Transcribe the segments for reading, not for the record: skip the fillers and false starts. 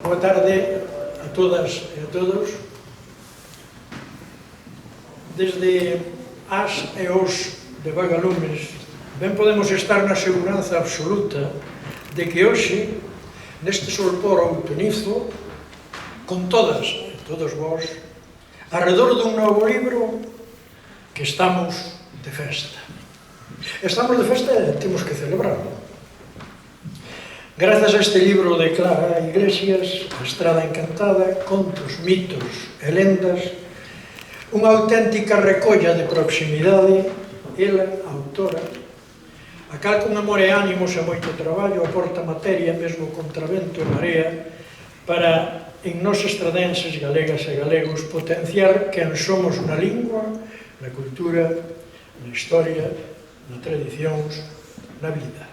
Boa tarde a todas e a todos. Desde as e os de Vagalumes ben podemos estar na seguranza absoluta de que hoxe, neste solpor outonizo, con todas e todos vós, arredor dun novo libro que estamos de festa. Estamos de festa e temos que celebrarlo. Grazas a este libro de Clara Iglesias, A Estrada Encantada, contos, mitos e lendas, unha auténtica recolla de proximidade, ela, a autora, a cal con amor e ánimos e moito traballo aporta materia, mesmo contra vento e marea, para, en nós estradenses, galegas e galegos, potenciar quen somos na lingua, na cultura, na historia, na tradicións, na vida.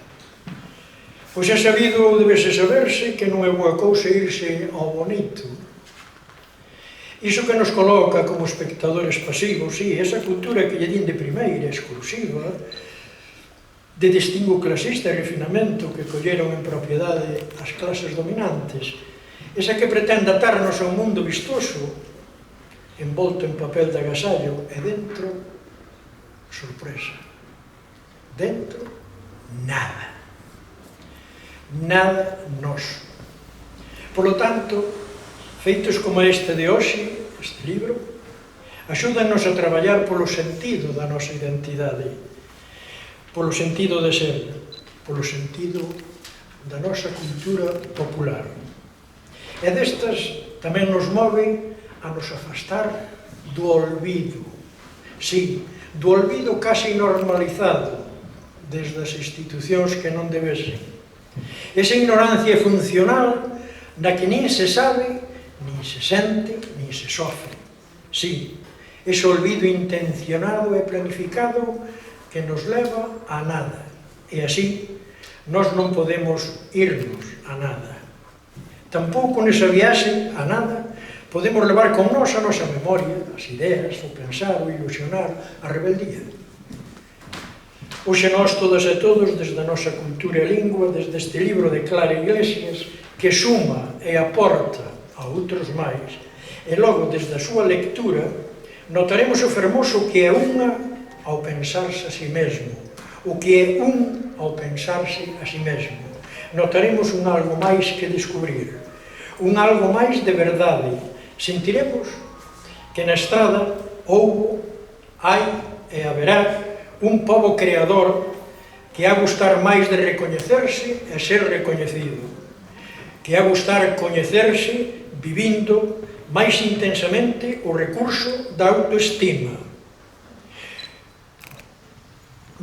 Pois é sabido, debese saberse, que non é boa cousa irse ao bonito. Iso que nos coloca como espectadores pasivos, sí, esa cultura que lle din de primeira, exclusiva, de distingo clasista e refinamento que colleron en propiedade as clases dominantes, esa que pretende atarnos a un mundo vistoso, envolto en papel de agasallo, e dentro, sorpresa. Dentro, nada. Nada noso. Por lo tanto, feitos como este de hoxe, este libro, axúdanos a traballar polo sentido da nosa identidade, polo sentido de ser, polo sentido da nosa cultura popular. E destas tamén nos move a nos afastar do olvido. Sí, do olvido casi normalizado desde as institucións que non debesen. Esa ignorancia funcional na que nin se sabe, nin se sente, nin se sofre. Sí, ese olvido intencionado e planificado que nos leva a nada. E así, nós non podemos irnos a nada. Tampouco nesa viaxe a nada podemos levar con nós a nosa memoria, as ideas, o pensar, o ilusionar, a rebeldía. Hoxe nós, todas e todos, desde a nosa cultura e lingua, desde este libro de Clara Iglesias, que suma e aporta a outros máis, e logo desde a súa lectura, notaremos o fermoso que é unha ao pensarse a si mesmo, o que é un ao pensarse a si mesmo. Notaremos un algo máis que descubrir, un algo máis de verdade. Sentiremos que na estrada houbo, hai e haberá un pobo creador que ha gustar máis de recoñecerse e ser recoñecido, que ha gustar coñecerse vivindo máis intensamente o recurso da autoestima.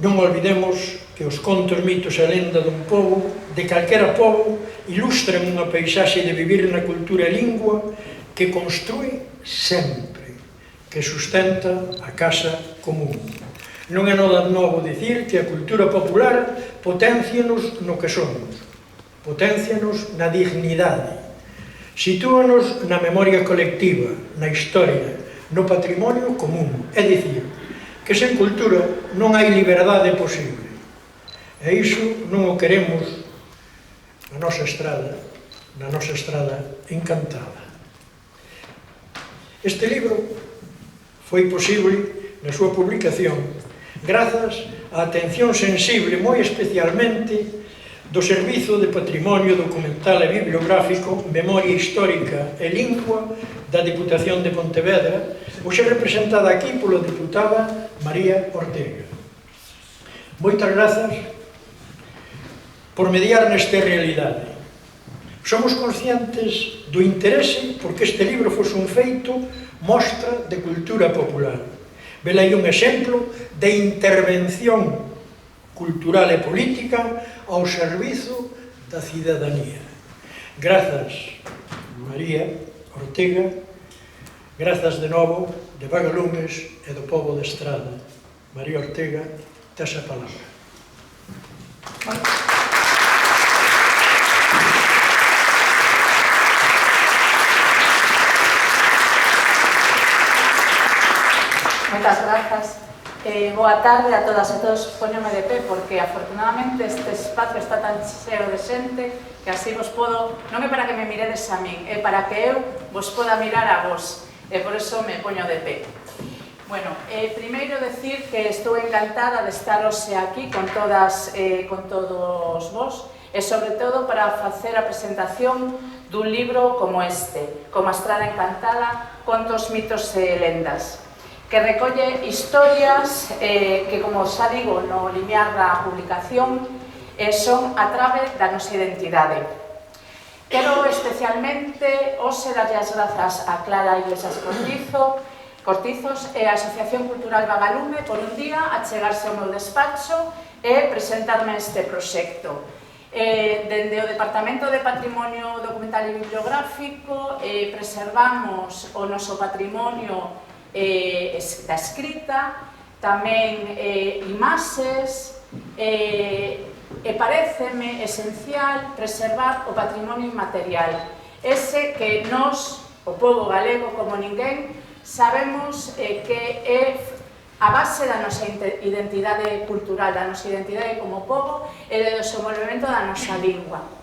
Non olvidemos que os contos, mitos e lenda dun pobo, de calquera pobo, ilustran unha paisaxe de vivir na cultura e lingua que construe sempre, que sustenta a casa común. Non é nada novo dicir que a cultura popular potencia-nos no que somos, potencia-nos na dignidade, sitúanos na memoria colectiva, na historia, no patrimonio común. É dicir, que sen cultura non hai liberdade posible. E iso non o queremos na nosa estrada encantada. Este libro foi posible na súa publicación grazas á atención sensible, moi especialmente, do Servizo de Patrimonio Documental e Bibliográfico, Memoria Histórica e Lingua da Diputación de Pontevedra, hoxe representada aquí pola diputada María Ortega. Moitas grazas por mediar nesta realidade. Somos conscientes do interese porque este libro fose un feito mostra de cultura popular. Velaí un exemplo de intervención cultural e política ao servizo da cidadanía. Grazas, María Ortega, grazas de novo de Vagalumes e do pobo de Estrada. María Ortega, tes a palabra. Moitas grazas. Boa tarde a todas e todos. Póñome de pé porque afortunadamente este espacio está tan cheo de xente que así vos podo, non é para que me miredes a min, é para que eu vos poda mirar a vos, e por eso me poño de pé. Bueno, primeiro decir que estou encantada de estar hoxe aquí con todos vos e sobre todo para facer a presentación dun libro como este, Como a Estrada Encantada, contos, mitos e lendas, que recolle historias que, como xa digo no limiar da publicación, son a trave da nosa identidade. Quero especialmente hoxe darlle as grazas a Clara Iglesias Cortizos e a Asociación Cultural Vagalume por un día achegarse ao meu despacho e presentarme este proxecto. Dende o Departamento de Patrimonio Documental e Bibliográfico preservamos o noso patrimonio da escrita, tamén imaxes, e pareceme esencial preservar o patrimonio inmaterial, ese que nós, o pobo galego como ninguén, sabemos que é a base da nosa identidade cultural, da nosa identidade como pobo e do desenvolvemento da nosa lingua.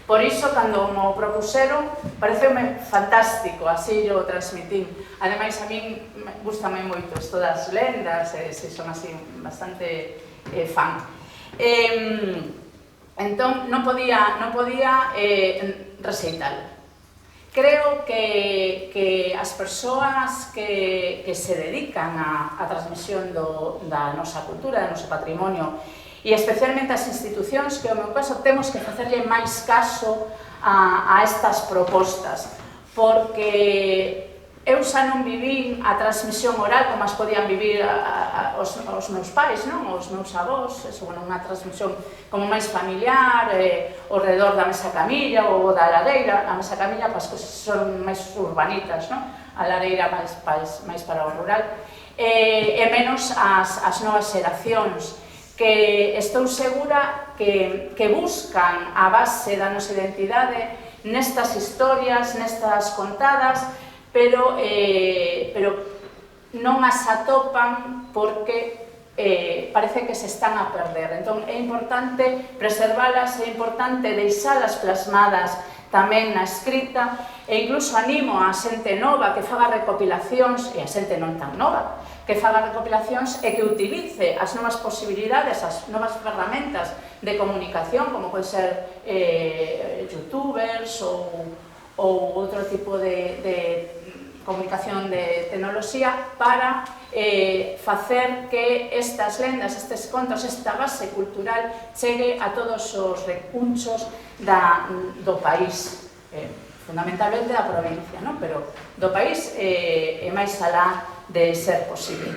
Por iso, cando mo propuseron, pareceume fantástico, así yo transmitín. Ademais, a min gustame moito isto das lendas, se son así bastante fan. Entón, non podía receitalo. Creo que as persoas que se dedican á transmisión da nosa cultura, do noso patrimonio, e especialmente as institucións, que ao meu caso temos que facerlle máis caso a estas propostas, porque eu xa non vivín a transmisión oral como as podían vivir os meus pais, os meus avós, unha transmisión como máis familiar, ao redor da mesa camilla ou da lareira. A mesa camilla para as cousas son máis urbanitas, a lareira máis para o rural, e menos as novas xeracións, que estou segura que buscan a base da nosa identidade nestas historias, nestas contadas, pero non as atopan porque parece que se están a perder. Entón é importante preservalas, é importante deixalas plasmadas tamén na escrita, e incluso animo a xente nova que faga recopilacións, e a xente non tan nova, que faga recopilacións e que utilice as novas posibilidades, as novas ferramentas de comunicación, como pode ser youtubers ou outro tipo de comunicación de tecnoloxía, para facer que estas lendas, estes contos, esta base cultural chegue a todos os recunchos do país, fundamentalmente da provincia, pero do país e máis alá de ser posible.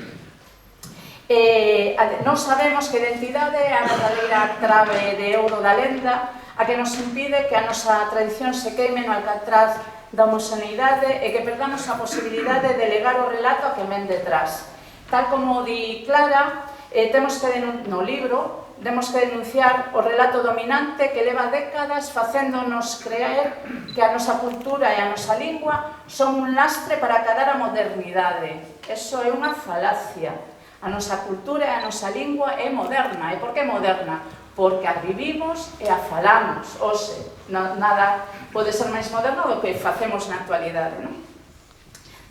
Nós sabemos que a identidade é a verdadeira trave de ouro da lenda, a que nos impide que a nosa tradición se queime no alcatraz da homoxeneidade e que perdamos a posibilidade de legar o relato a que ven detrás. Tal como di Clara, no libro, temos que denunciar o relato dominante que leva décadas facéndonos creer que a nosa cultura e a nosa lingua son un lastre para acadar a modernidade. Eso é unha falacia. A nosa cultura e a nosa lingua é moderna. E por que moderna? Porque a vivimos e a falamos. Oxe, nada pode ser máis moderno do que facemos na actualidade,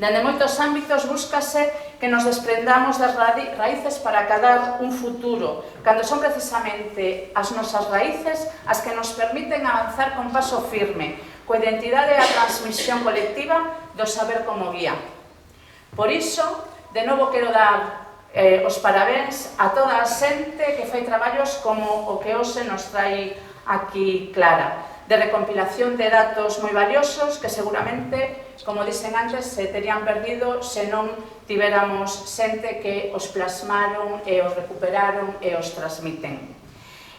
Dende moitos ámbitos búscase que nos desprendamos das raíces para acadar un futuro, cando son precisamente as nosas raíces as que nos permiten avanzar con paso firme, coa identidade e a transmisión colectiva do saber como guía. Por iso, de novo quero dar os parabéns a toda a xente que fai traballos como o que hoxe nos trai aquí Clara, de recompilación de datos moi valiosos que seguramente, como dixen antes, se terían perdido se non tiveramos xente que os plasmaron e os recuperaron e os transmiten.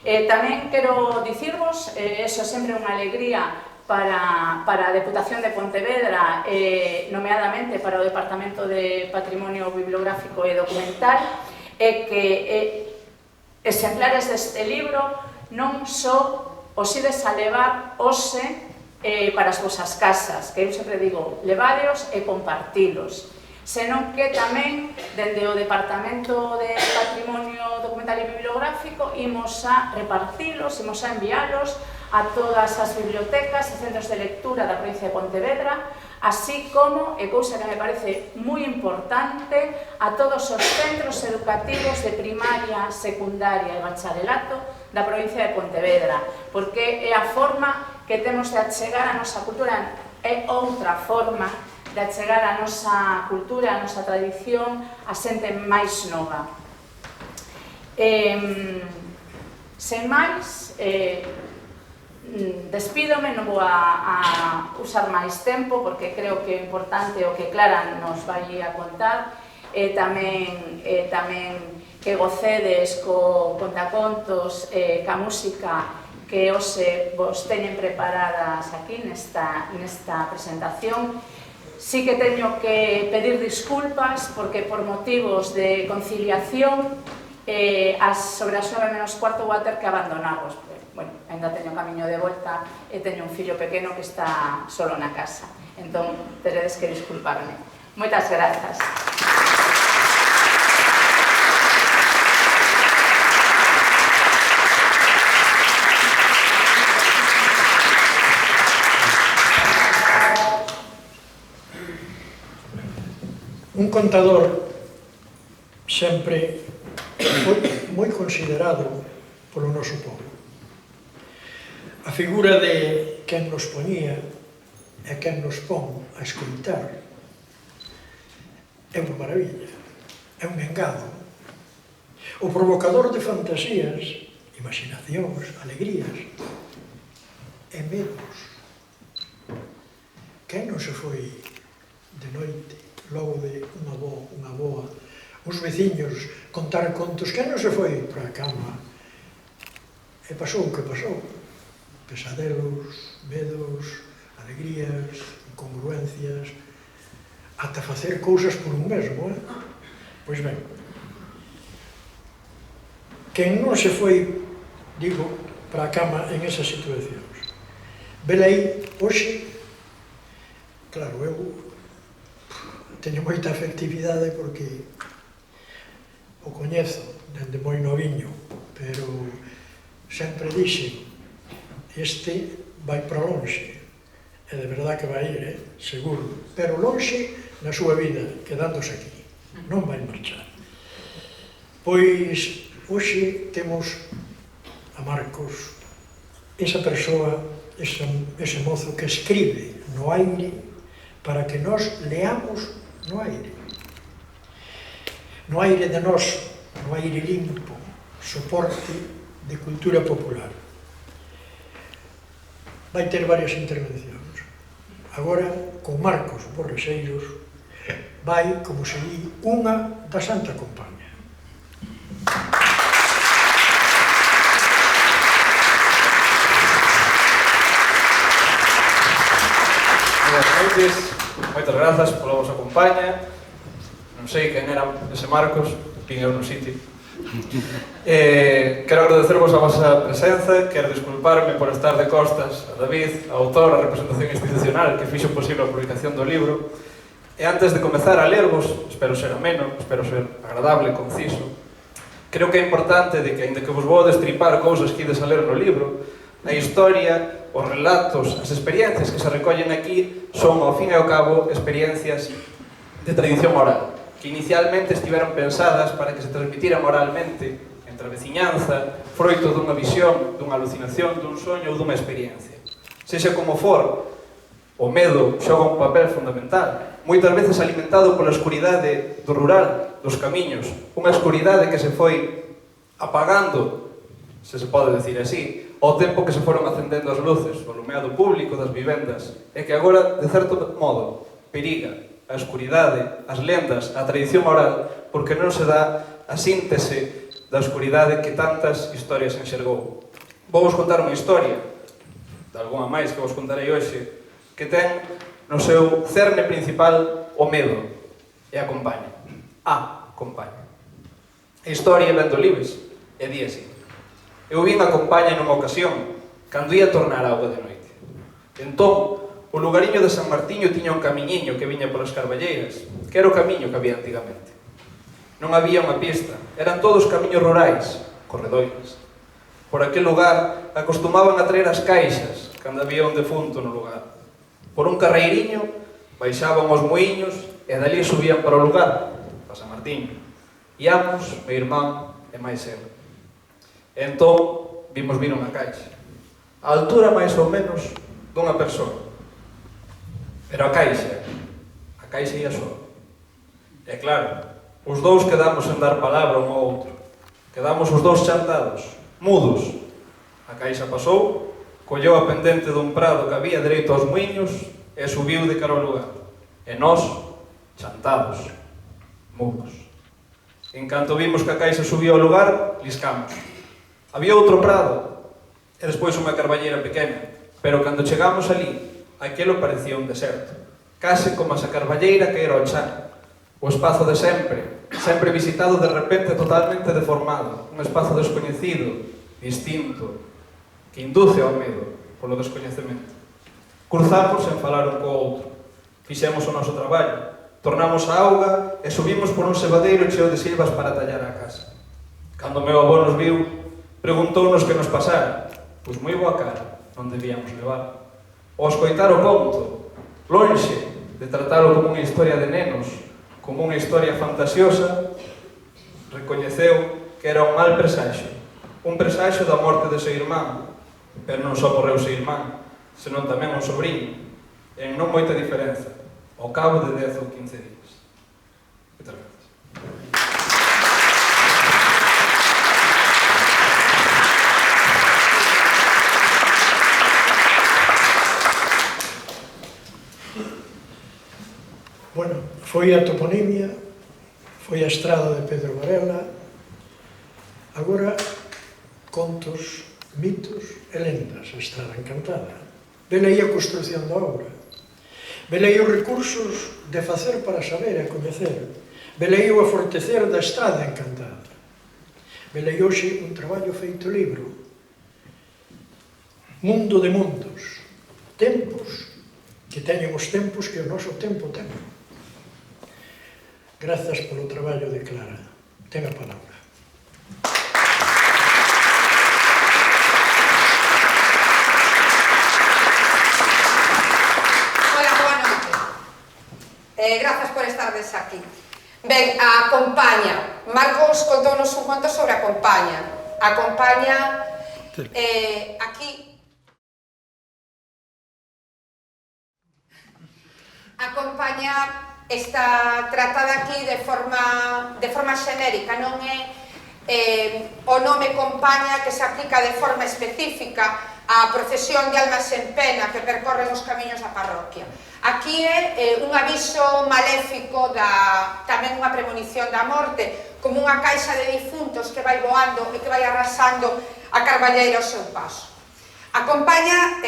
Tamén quero dicirvos, eso sempre é unha alegría para a Deputación de Pontevedra, nomeadamente para o Departamento de Patrimonio Bibliográfico e Documental, que exemplares deste libro non só os ides a levar hoxe para as vosas casas, que eu sempre digo, levádeos e compartilos, senón que tamén, dende o Departamento de Patrimonio Documental e Bibliográfico, imos a repartilos, imos a enviálos a todas as bibliotecas e centros de lectura da provincia de Pontevedra, así como, e cousa que me parece moi importante, a todos os centros educativos de primaria, secundaria e bacharelato da provincia de Pontevedra, porque é a forma que temos de achegar a nosa cultura, é outra forma de achegar a nosa cultura, a nosa tradición, a xente máis nova. Sen máis, despídome, non vou a usar máis tempo porque creo que é importante o que Clara nos vai a contar, e tamén que gocedes co contacontos, ca música que hoxe vos teñen preparadas aquí nesta presentación. Sí que teño que pedir disculpas porque por motivos de conciliación sobre as 9 menos cuarto vou ter que abandonarvos. Bueno, ainda teño camiño de volta e teño un fillo pequeno que está solo na casa. Entón, teredes que disculparme. Moitas grazas. Un contador sempre moi considerado polo noso povo. A figura de quen nos poñía e quen nos pon a escoitar é unha maravilla, é un engado. O provocador de fantasías, imaginacións, alegrías e medos. Quen non se foi de noite, logo de unha boa, uns veciños contar contos, quen non se foi para a cama e pasou o que pasou? Pesadelos, medos, alegrías, incongruencias, ata facer cousas por un mesmo, Pois ben, quen non se foi, digo, para a cama en esas situacións. Velaí, hoxe, claro, eu teño moita afectividade porque o coñezo dende moi noviño, pero sempre dixen, este vai para lonxe, e de verdad que vai ir, seguro, pero lonxe na súa vida, quedándose aquí, non vai marchar. Pois, hoxe temos a Marcos, esa persoa, ese mozo que escribe no aire para que nós leamos no aire. No aire de nós, no aire limpo, soporte de cultura popular. Vai ter varias intervencións. Agora, con Marcos Borrexeiros, vai, como se di, unha da Santa Compaña. Boas noites, moitas grazas pola vosa compaña. Non sei quen era ese Marcos, vin eu no sitio. Quero agradecervos a vosa presenza, quero disculparme por estar de costas a David, a autor, a representación institucional que fixo posible a publicación do libro. E antes de comezar a lervos, espero ser ameno, espero ser agradable, conciso, creo que é importante de que, ainda que vos vou destripar cousas que ides a ler no libro, a historia, os relatos, as experiencias que se recollen aquí son, ao fin e ao cabo, experiencias de tradición oral, que inicialmente estiveron pensadas para que se transmitiran oralmente entre a veciñanza, froito dunha visión, dunha alucinación, dun soño ou dunha experiencia. Sexa como for, o medo xoga un papel fundamental, moitas veces alimentado pola escuridade do rural, dos camiños, unha escuridade que se foi apagando, se pode decir así, ao tempo que se foron acendendo as luces, o alumeado público das vivendas, e que agora, de certo modo, periga a escuridade, as lendas, a tradición oral, porque non se dá a síntese da escuridade que tantas historias enxergou. Vou vos contar unha historia, de algunha máis que vos contarei hoxe, que ten no seu cerne principal o medo e a compaña. A compaña. A historia vendo libres e di así. Eu vin a compaña nunha ocasión, cando ia tornar auga de noite. Entón, o lugariño de San Martiño tiña un camiñiño que viña polas carballeiras, que era o camiño que había antigamente. Non había unha pista, eran todos camiños rurais, corredoiras. Por aquel lugar acostumaban a traer as caixas cando había un defunto no lugar. Por un carreiriño baixaban os muiños e dali subían para o lugar, para San Martiño. Iamos, meu irmán e máis eu. E entón vimos vir unha caixa, a altura máis ou menos dunha persoa. Pero a caixa ia soa. E claro, os dous quedamos en dar palabra un ao outro. Quedamos os dous chantados, mudos. A caixa pasou, colleu a pendente dun prado que había dereito aos muiños e subiu de cara ao lugar. E nós, chantados, mudos. En canto vimos que a caixa subía ao lugar, liscamos. Había outro prado e despois unha carballeira pequena, pero cando chegamos ali, aquelo parecía un deserto, case como a carballeira que era o chan. O espazo de sempre, sempre visitado de repente totalmente deformado, un espazo descoñecido, distinto, que induce ao medo polo descoñecemento. Cruzamos en falar un co outro, fixemos o noso traballo, tornamos a auga e subimos por un cebadeiro cheo de silvas para tallar a casa. Cando meu avó nos viu, preguntounos que nos pasara, pois moi boa cara non debíamos levar. O escoitar o conto, lonxe de tratalo como unha historia de nenos, como unha historia fantasiosa, recoñeceu que era un mal presaxo, un presaxo da morte de seu irmán, pero non só morreu seu irmán, senón tamén un sobrinho, en non moita diferenza, ao cabo de 10 ou 15 días. Moitas gracias. Bueno, foi a toponimia, foi a estrada de Pedro Varela, agora contos, mitos e lendas, a estrada encantada. Velaí a construción da obra, velaí os recursos de facer para saber e coñecer, velaí o afortecer da estrada encantada, velaí hoxe un traballo feito libro, mundo de mundos, tempos que teñen os tempos que o noso tempo ten. Grazas polo traballo de Clara. Ten a palabra. Hola, boa noite. Grazas por estardes aquí. Ben, a compaña. Marcos contounos un conto sobre a compaña. A compaña, aquí... A compaña está tratada aquí de forma xenérica, non é o nome compaña que se aplica de forma específica á procesión de almas en pena que percorren os camiños da parroquia. Aquí é un aviso maléfico, tamén unha premonición da morte, como unha caixa de difuntos que vai voando e que vai arrasando a carballeira ao seu paso. A compaña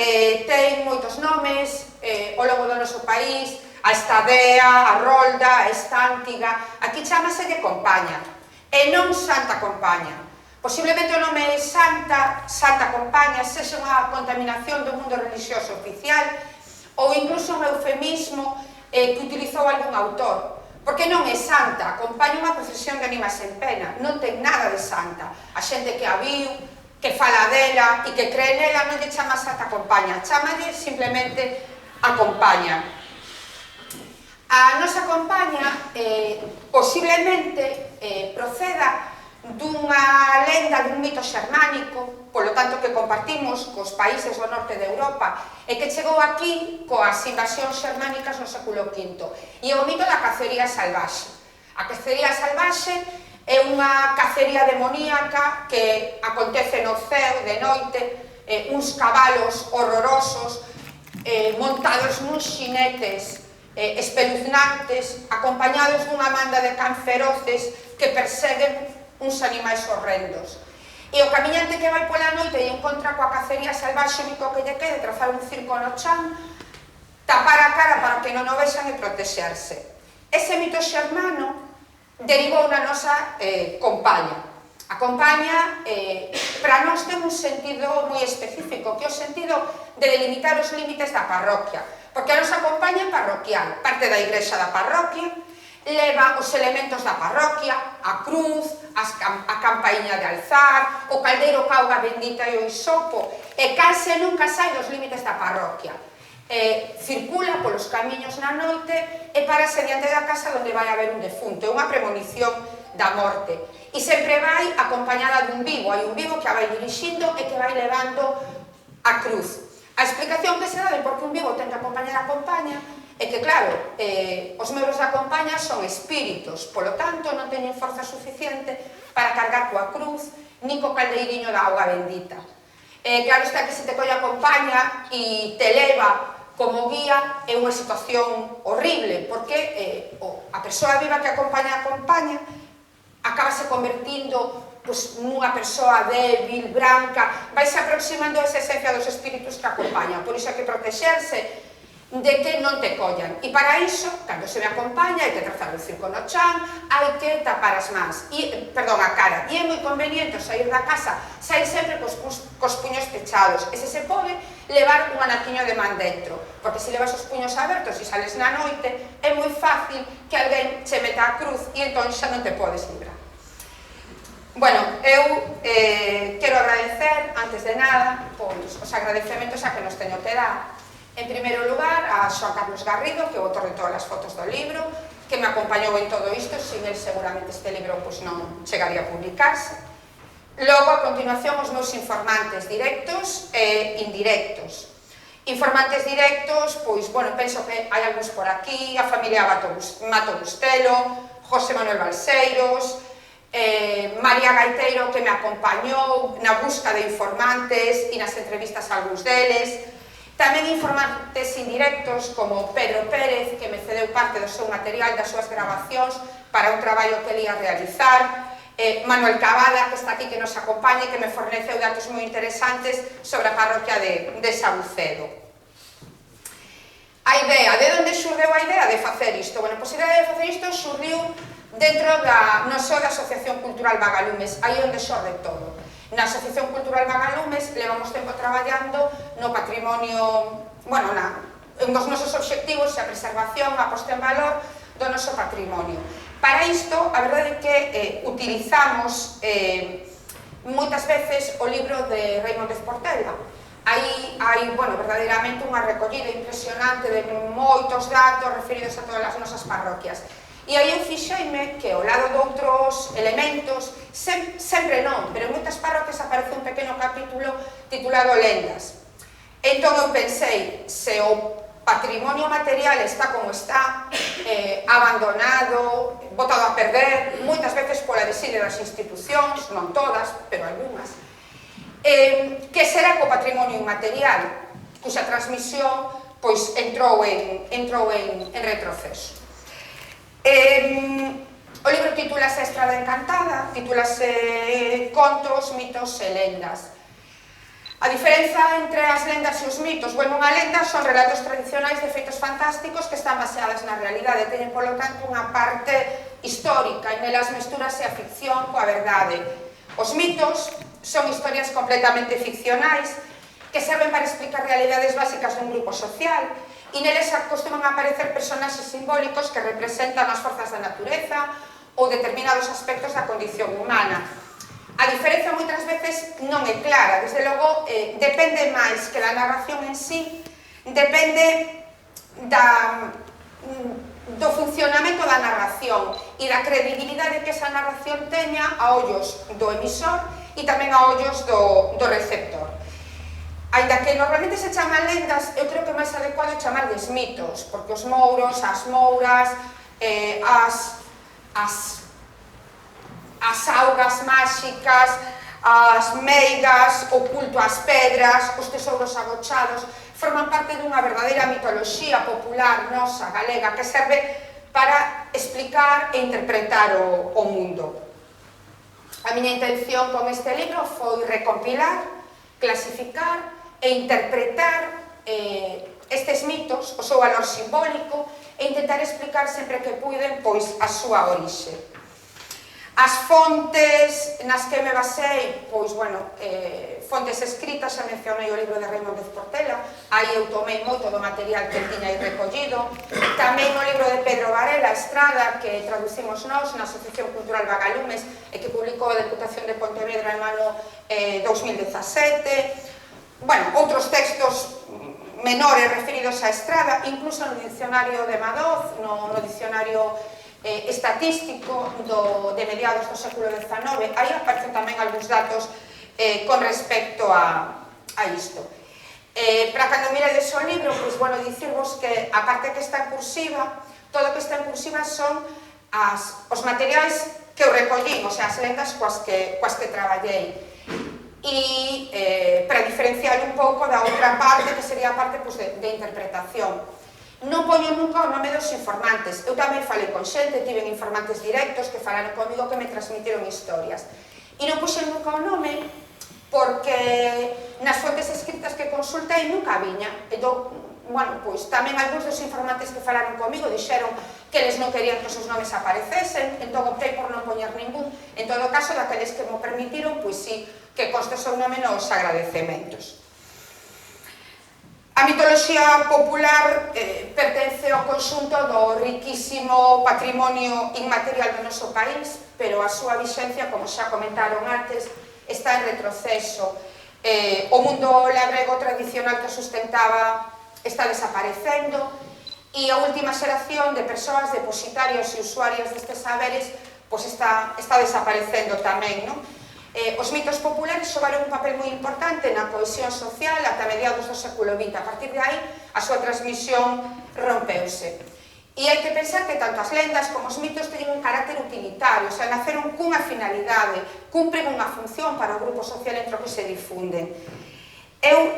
ten moitos nomes ao longo do noso país, a Estadea, a Rolda, a Estántiga, aquí chámaselle compaña, e non Santa Compaña. Posiblemente o nome é Santa Compaña, sexa unha contaminación do mundo religioso oficial, ou incluso un eufemismo que utilizou algún autor, porque non é santa, acompaña unha procesión de ánimas en pena, non ten nada de santa. A xente que a viu, que fala dela e que cree nela non lle chama Santa Compaña, chámalle simplemente a compaña. A nosa compaña posiblemente proceda dunha lenda, dun mito xermánico, polo tanto que compartimos cos países do norte de Europa e que chegou aquí coas invasións xermánicas no século V. E é o mito da cacería salvaxe. A cacería salvaxe é unha cacería demoníaca que acontece no ceo de noite, uns cabalos horrorosos montados nuns xinetes espeluznantes, acompañados dunha manda de can feroces que perseguen uns animais horrendos. E o camiñante que vai pola noite e encontra coa cacería salvaxe, o único que lle quede trazar un circo no chan, tapar a cara para que non o vexan e protexerse. Ese mito xermano derivou na nosa compaña. A compaña para nós ten un sentido moi específico, que é o sentido de delimitar os límites da parroquia, porque a nosa compaña parroquial parte da igrexa da parroquia, leva os elementos da parroquia, a cruz, a campaíña de alzar, o caldeiro ca auga bendita e o hisopo, e case nunca sai dos límites da parroquia. Circula polos camiños na noite e parase diante da casa onde vai haber un defunto, é unha premonición da morte. E sempre vai acompañada dun vivo, hai un vivo que a vai dirixindo e que vai levando a cruz. A explicación que se dá de por que un vivo ten que acompañar a compaña é que, claro, os membros da compaña son espíritos, polo tanto, non teñen forza suficiente para cargar coa cruz, nin co caldeiriño da auga bendita. Claro está que se te colle a compaña e te leva como guía é unha situación horrible, porque a persoa viva que acompaña acabase convertindo nunha persoa débil, branca, vai se aproximando a esa esencia dos espíritus que acompañan. Por iso hai que protexerse de que non te collan. E para iso, cando se me acompaña, hai que trazar un circo no chan, hai que tapar as mans, a cara. E é moi conveniente sair da casa, sair sempre cos puños pechados. E se se pode, levar un anaquiño de man dentro, porque se levas os puños abertos e sales na noite, é moi fácil que alguén che meta a cruz e entón xa non te podes librar. Bueno, eu quero agradecer, antes de nada, os agradecementos a que nos teño que dar. En primeiro lugar, a Xoan Carlos Garrido, que é o autor de todas as fotos do libro, que me acompañou en todo isto, sin el seguramente este libro non chegaría a publicarse. Logo, a continuación, os meus informantes directos e indirectos. Informantes directos, pois, bueno, penso que hai algúns por aquí, a familia Mato Bustelo, José Manuel Balseiros, María Gaiteiro, que me acompañou na busca de informantes e nas entrevistas a algúns deles. Tamén informantes indirectos como Pedro Pérez, que me cedeu parte do seu material, das súas grabacións para un traballo que ele ia realizar, Manuel Cavada, que está aquí, que nos acompaña e que me forneceu datos moi interesantes sobre a parroquia de Sabucedo. A idea, de onde xurdeu a idea de facer isto? Bueno, pois a idea de facer isto xurdiu dentro no só da Asociación Cultural Vagalumes, aí onde xorde todo. Na Asociación Cultural Vagalumes levamos tempo traballando no patrimonio, bueno, nos nosos obxectivos, a preservación, a posta en valor do noso patrimonio. Para isto, a verdade é que utilizamos moitas veces o libro de Raimóndez Portela. Aí hai, bueno, verdadeiramente unha recollida impresionante de moitos datos referidos a todas as nosas parroquias. E aí eu fixeime que ao lado de outros elementos, sempre non, pero en moitas parroquias aparece un pequeno capítulo titulado Lendas. Entón eu pensei, se o patrimonio material está como está, abandonado, botado a perder, moitas veces pola desidia das institucións, non todas, pero algunhas, que será co patrimonio inmaterial, cuxa transmisión pois entrou en retroceso. O libro titúlase A Estrada Encantada, titúlase Contos, mitos e lendas. A diferenza entre as lendas e os mitos, bueno, unha lenda son relatos tradicionais de feitos fantásticos que están baseadas na realidade, teñen, polo tanto, unha parte histórica, e nelas mesturase a ficción coa verdade. Os mitos son historias completamente ficcionais que serven para explicar realidades básicas dun grupo social, e neles acostuman a aparecer personaxes simbólicos que representan as forzas da natureza ou determinados aspectos da condición humana. A diferenza moitas veces non é clara, desde logo depende máis que da narración en sí, depende do funcionamento da narración e da credibilidade que esa narración teña a ollos do emisor e tamén a ollos do receptor. Ainda que normalmente se chaman lendas, eu creo que é máis adecuado chamarles mitos, porque os mouros, as mouras, as augas máxicas, as meigas, o culto ás pedras, os tesouros agochados, forman parte dunha verdadeira mitoloxía popular nosa, galega, que serve para explicar e interpretar o mundo. A miña intención con este libro foi recompilar, clasificar e interpretar estes mitos, o seu valor simbólico, e intentar explicar sempre que puiden, pois, a súa orixe. As fontes nas que me basei, pois, bueno, fontes escritas, xa mencionei o libro de Raimon Vez Portela, aí eu tomei moito do material que tiña aí recollido, tamén o libro de Pedro Varela, Estrada, que traducimos nós na Asociación Cultural Vagalumes e que publicou a Deputación de Pontevedra no ano 2017, bueno, outros textos menores referidos a Estrada, incluso no dicionario de Madoz, no dicionario estatístico de mediados do século XIX, aí aparecen tamén algúns datos con respecto a isto. Para cando mirades o libro, pois, bueno, dicirvos que a parte que está en cursiva, todo o que está en cursiva son os materiais que eu recollín, o sea, as lendas coas que traballei. E para diferenciar un pouco da outra parte, que sería a parte de interpretación. Non poño nunca o nome dos informantes. Eu tamén falei con xente, tiven informantes directos que falaron comigo, que me transmitiron historias. E non puxen nunca o nome porque nas fontes escritas que consultei nunca viña. Entón, bueno, pois tamén algúns dos informantes que falaron comigo dixeron que eles non querían que os seus nomes aparecesen, entón optei por non poñer ningún. En todo caso, daqueles que mo permitiron, pois sí, que conste o seu nome nos agradecementos. A mitoloxía popular pertence ao conxunto do riquísimo patrimonio inmaterial do noso país, pero a súa vixencia, como xa comentaron antes, está en retroceso. O mundo labrego tradicional que sustentaba está desaparecendo e a última xeración de persoas depositarios e usuarias destes saberes está desaparecendo tamén, non? Os mitos populares xogaron un papel moi importante na cohesión social ata mediados do século XX. A partir de aí, a súa transmisión rompeuse. E hai que pensar que tanto as lendas como os mitos teñen un carácter utilitario, o sea, naceron cunha finalidade, cumpren unha función para o grupo social entre o que se difunden. Eu,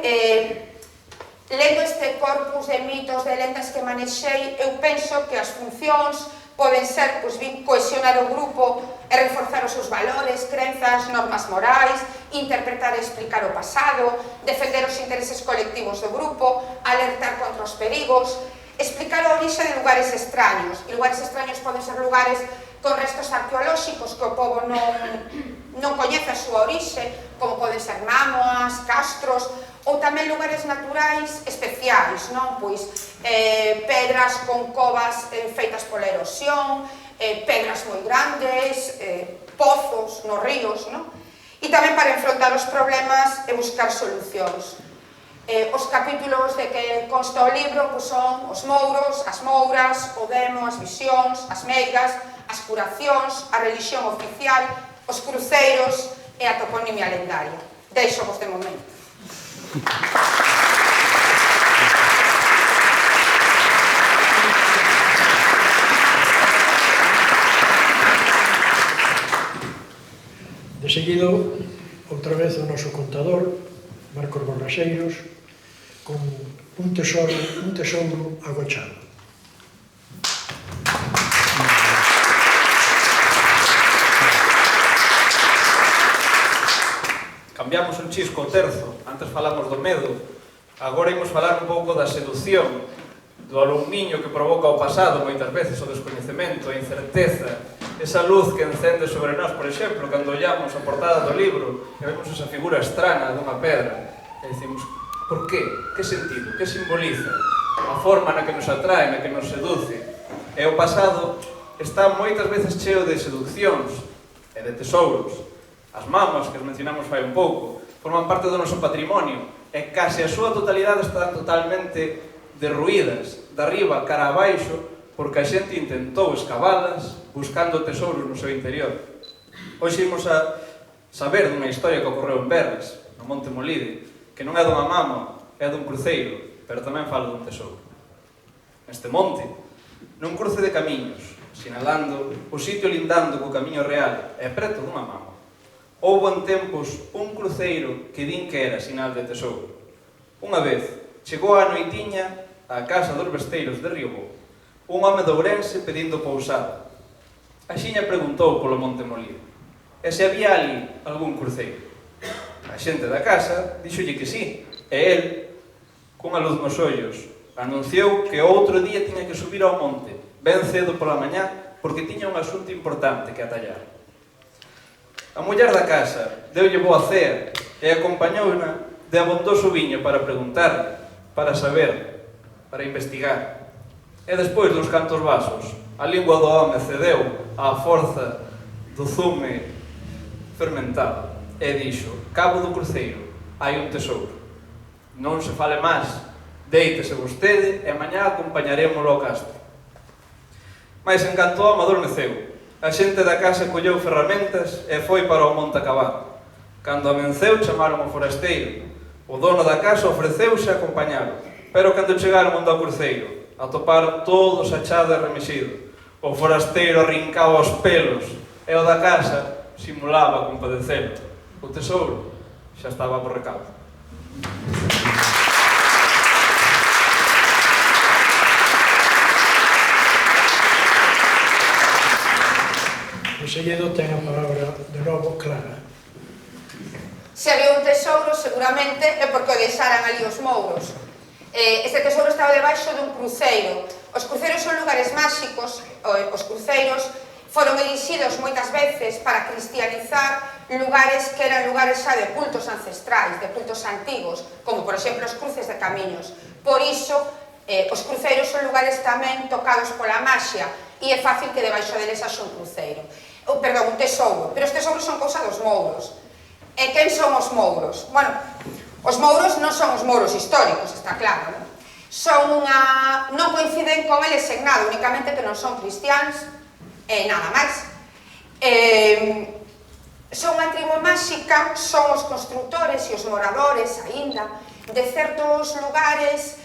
lendo este corpus de mitos, de lendas que manexei, eu penso que as funcións poden ser, pois, cohesionar o grupo e reforzar os seus valores, crenzas, normas morais, interpretar e explicar o pasado, defender os intereses colectivos do grupo, alertar contra os perigos, explicar a orixe de lugares extraños. E lugares extraños poden ser lugares con restos arqueolóxicos que o povo non coñece a súa orixe, como poden ser mámoas, castros, ou tamén lugares naturais especiais, non? Pois pedras con covas feitas pola erosión, pedras moi grandes, pozos nos ríos, non? E tamén para enfrontar os problemas e buscar solucións. Os capítulos de que consta o libro son os mouros, as mouras, o demo, as visións, as meigas, as curacións, a religión oficial, os cruceiros e a toponimia lendaria. Deixo-vos de momento. De seguido, outra vez o noso contador, Marcos Borraseiros, con un tesouro agochado. Cambiamos un chisco o terzo, antes falamos do medo, agora imos falar un pouco da seducción, do alumiño que provoca o pasado, moitas veces o descoñecemento, a incerteza, esa luz que encende sobre nós, por exemplo, cando ollamos a portada do libro e vemos esa figura estrana dunha pedra, e dicimos, por qué? Que sentido? Que simboliza? A forma na que nos atrae, na que nos seduce. E o pasado está moitas veces cheo de seduccións e de tesouros. As mamas, que as mencionamos fai un pouco, forman parte do noso patrimonio e case a súa totalidade están totalmente derruídas, de arriba cara a baixo, porque a xente intentou escavalas buscando tesouros no seu interior. Hoxe imos a saber dunha historia que ocorreu en Berres, no Monte Molide, que non é dunha mama, é dun cruceiro, pero tamén fala dun tesouro. Neste monte, nun cruce de camiños, sinalando o sitio lindando co camiño real e preto dunha mama, houbo en tempos un cruceiro que din que era sinal de tesouro. Unha vez, chegou a noitiña á casa dos besteiros de Riobó, un home de Ourense pedindo pousada. Axiña preguntou polo Monte Molide, e se había ali algún cruceiro. A xente da casa díxolle que sí, e el, cunha luz nos ollos, anunciou que outro día tiña que subir ao monte, ben cedo pola mañá, porque tiña un asunto importante que atallar. A muller da casa deulle boa cea e acompañouna de abondoso viño para preguntarle, para saber, para investigar. E despois dos cantos vasos, a lingua do home cedeu á forza do zume fermentado e dixo: cabo do cruceiro, hai un tesouro. Non se fale máis, deítese vostede e mañá acompañarémolo ao castro. Mais en canto o home adormeceu, a xente da casa colleu ferramentas e foi para o monte a cavar. Cando amenceu, chamaron o forasteiro. O dono da casa ofreceuse a acompañalo, pero cando chegaron onde ao cruceiro, atoparon todos achado e remexido. O forasteiro arrincaba os pelos e o da casa simulaba compadecelo. O tesouro xa estaba por recado. En seguido ten a palabra de novo Clara. Se había un tesouro, seguramente é porque o deixaran ali os mouros. Este tesouro estaba debaixo dun cruceiro. Os cruceiros son lugares máxicos, os cruceiros foron elixidos moitas veces para cristianizar lugares que eran lugares xa de cultos ancestrais, de cultos antigos, como por exemplo os cruces de camiños. Por iso, os cruceiros son lugares tamén tocados pola maxia e é fácil que debaixo deles haxa un cruceiro. Perdón, un tesouro, pero os tesouros son cousa dos mouros. E quen son os mouros? Bueno, os mouros non son os mouros históricos, está claro, non? Non coinciden con eles en nada, únicamente que non son cristiáns e nada máis. Son unha tribo máxica, son os constructores e os moradores, aínda, de certos lugares,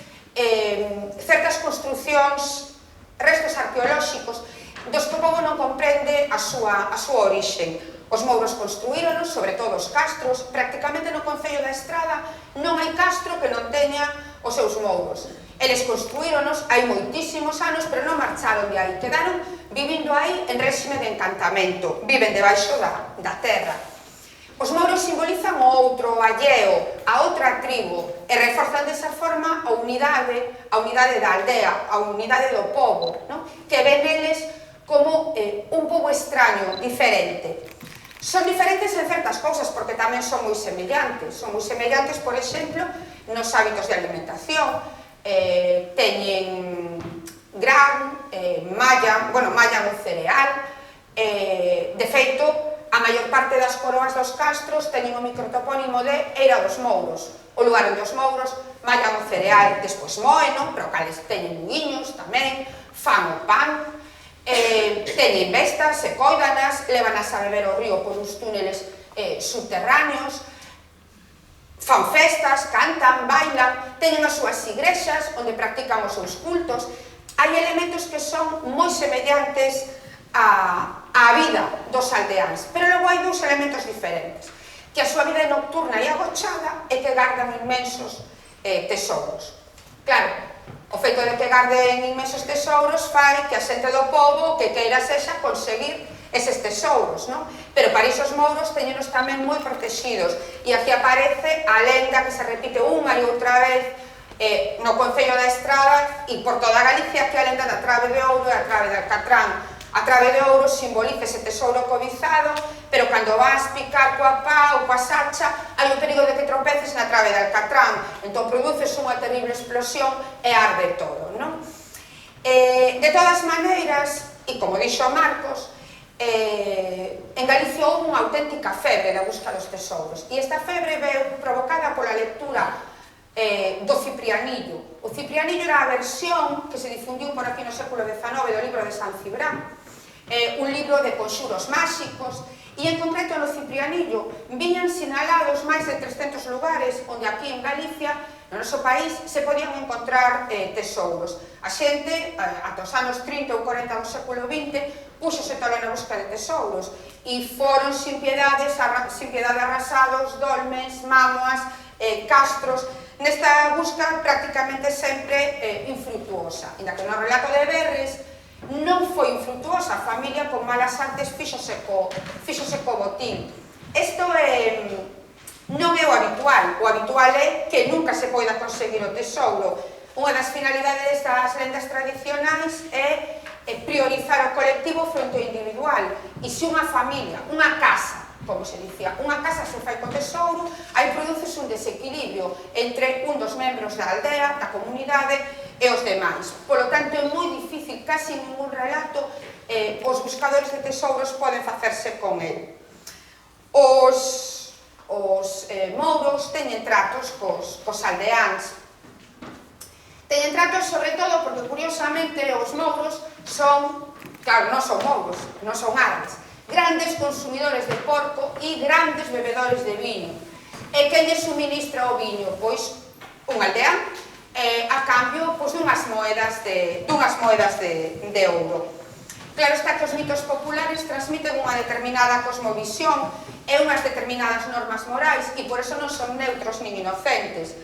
certas construcións, restos arqueolóxicos, dos que o povo non comprende a súa orixe. Os mouros construíronos, sobre todo os castros, prácticamente no concello da Estrada non hai castro que non teña os seus mouros. Eles construíronos hai moitísimos anos, pero non marcharon de aí, quedaron vivindo aí en réxime de encantamento, viven debaixo da terra. Os mouros simbolizan o outro, o alleo, a outra tribo, e reforzan desa forma a unidade da aldea, a unidade do povo, que ven eles como un pobo extraño, diferente. Son diferentes en certas cousas, porque tamén son moi semellantes. Son moi semellantes, por exemplo, nos hábitos de alimentación. Teñen gran, mallan o cereal. De feito, a maior parte das coroas dos castros teñen o microtopónimo de Eira dos Mouros, o lugar onde os mouros mallan o cereal, despois moeno, pero cales teñen muiños tamén, fan o pan, teñen bestas e cóidanas, levanas a beber o río por uns túneles subterráneos, fan festas, cantan, bailan, teñen as súas igrexas onde practican os seus cultos. Hai elementos que son moi semellantes á vida dos aldeáns, pero logo hai dous elementos diferentes, que a súa vida é nocturna e agochada e que gardan inmensos tesouros. Claro, o feito de que garden inmensos tesouros fai que a xente do pobo que queira sexa conseguir eses tesouros, non? Pero para iso os mouros teñenos tamén moi protegidos, e aquí aparece a lenda que se repite unha e outra vez no concello da Estrada e por toda Galicia, que é a lenda da trave de ouro e a trave de alcatrán. A trave de ouro simboliza ese tesouro codizado, pero cando vas picar coa pá ou coa sacha, hai o perigo de que tropeces na trave de alcatrán, entón produces unha terrible explosión e arde todo, non? De todas maneiras, e como dixo Marcos, en Galicia houve unha auténtica febre da busca dos tesouros, e esta febre veu provocada pola lectura do Ciprianillo. O Ciprianillo era a versión que se difundiu por aquí no século XIX do libro de San Cibrán, un libro de conxuros máxicos, e en concreto no Ciprianillo viñan sinalados máis de 300 lugares onde aquí en Galicia, no noso país, se podían encontrar tesouros. A xente, ata os anos 30 ou 40 do século XX, púxose tola na busca de tesouros, e foron sin piedade arrasados, dolmens, mámoas, castros, nesta busca prácticamente sempre infrutuosa. Inda que no relato de Verres non foi infrutuosa, a familia con malas artes fíxose co botín. Isto non é o habitual é que nunca se poida conseguir o tesouro. Unha das finalidades das lendas tradicionais é priorizar o colectivo fronte ao individual, e se unha familia, unha casa, como se dicía, unha casa se fai co tesouro, aí produces un desequilibrio entre un dos membros da aldea, da comunidade e os demais. Polo tanto, é moi difícil, casi ningún relato, os buscadores de tesouros poden facerse con el. Os mouros teñen tratos cos aldeáns. Teñen tratos sobre todo porque, curiosamente, os mouros son, claro, non son mouros, non son árabes, grandes consumidores de porco e grandes bebedores de viño. E quen lle suministra o viño? Pois un aldeán, a cambio dunhas moedas de ouro. Claro está que os mitos populares transmiten unha determinada cosmovisión e unhas determinadas normas morais e por eso non son neutros nin inocentes.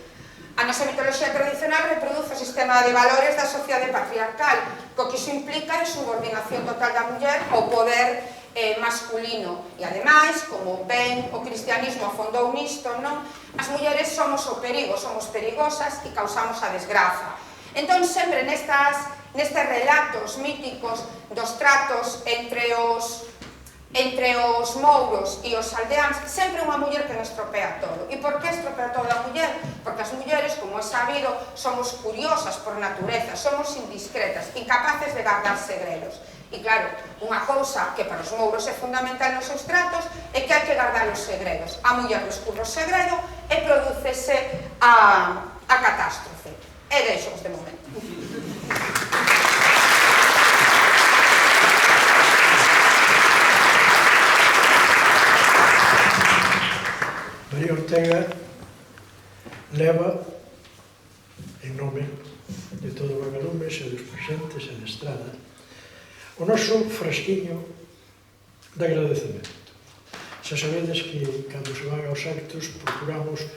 A nosa mitoloxía tradicional reproduce o sistema de valores da sociedade patriarcal, co que iso implica a subordinación total da muller ao poder masculino. E ademais, como ben o cristianismo afondou nisto, non? As mulleres somos o perigo, somos perigosas e causamos a desgraza. Entón, sempre nestes relatos míticos dos tratos entre os mouros e os aldeáns, sempre unha muller que nos estropea todo. E por que estropea toda a muller? Porque as mulleres, como é sabido, somos curiosas por natureza, somos indiscretas, incapaces de guardar segredos. E claro, unha cousa que para os mouros é fundamental nos seus tratos é que hai que guardar os segredos. A muller descubre o segredo e prodúcese a catástrofe. E deixo-vos de momento. María Ortega leva, en nome de todo o Vagalumes e dos presentes en Estrada, o noso frasquiño de agradecemento. Xa sabedes que, cando se van aos actos, procuramos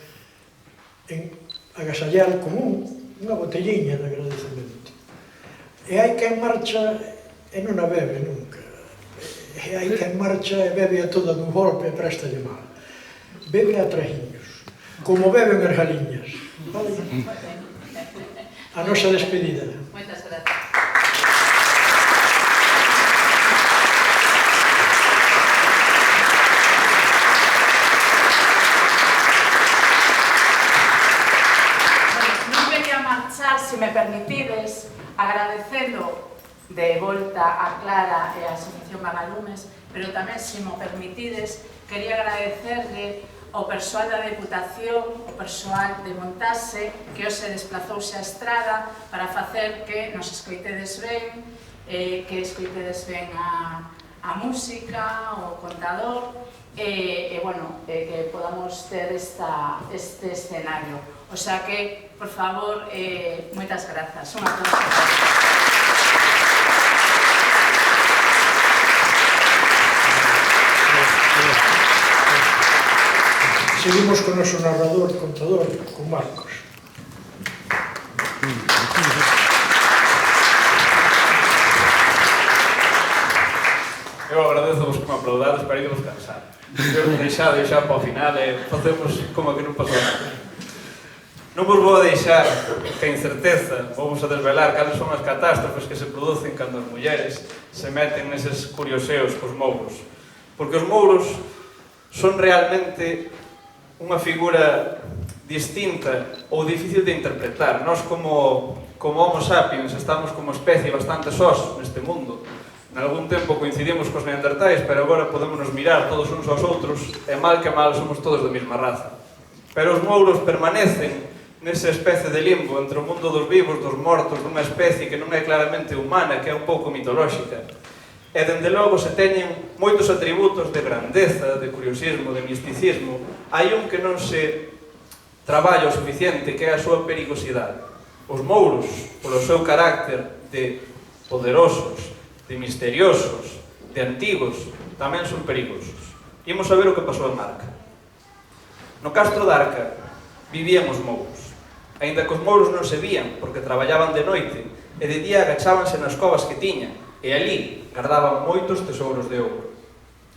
agasallar como unha botelliña de agradecemento. E hai quen marcha e non a bebe nunca. E hai quen marcha e bebe a toda dun golpe e préstalle mal. Bebe a trajiños, como beben as galiñas. Vale? A nosa despedida. Moitas gracias. Non quería marchar, se me permitides, agradecendo de volta a Clara e a Asociación Vagalumes, pero tamén, se me permitides, quería agradecerle ao persoal da Deputación, o persoal de Montaxe, que hoxe desplazouse a Estrada para facer que nos escoitedes ben, que escoitedes ben a música, o contador, e que podamos ter este escenario. O sea que, por favor, moitas grazas. Un aplauso. Seguimos con o noso narrador, contador, con Marcos. Eu agradezo-vos que me aplaudades para irvos cansar. Eu deixado xa para o final e facemos como que non pasou nada. Non vos vou deixar que a incerteza, vamos a desvelar cales son as catástrofes que se producen cando as mulleres se meten neses curioseos cos mouros. Porque os mouros son realmente unha figura distinta ou difícil de interpretar. Nós como Homo sapiens estamos como especie bastante sós neste mundo. En algún tempo coincidimos cos neandertais, pero agora podemos mirar todos uns aos outros e mal que mal somos todos da mesma raza. Pero os mouros permanecen nesa especie de limbo entre o mundo dos vivos, dos mortos, dunha especie que non é claramente humana, que é un pouco mitolóxica. E, dende logo, se teñen moitos atributos de grandeza, de curiosismo, de misticismo. Hai un que non se traballa o suficiente, que é a súa perigosidade. Os mouros, polo seu carácter de poderosos, de misteriosos, de antigos, tamén son perigosos. Imos a ver o que pasou en Marca. No Castro de Arca vivían os mouros. Aínda que os mouros non se vían, porque traballaban de noite, e de día agachábanse nas covas que tiñan, e ali guardaban moitos tesouros de ouro.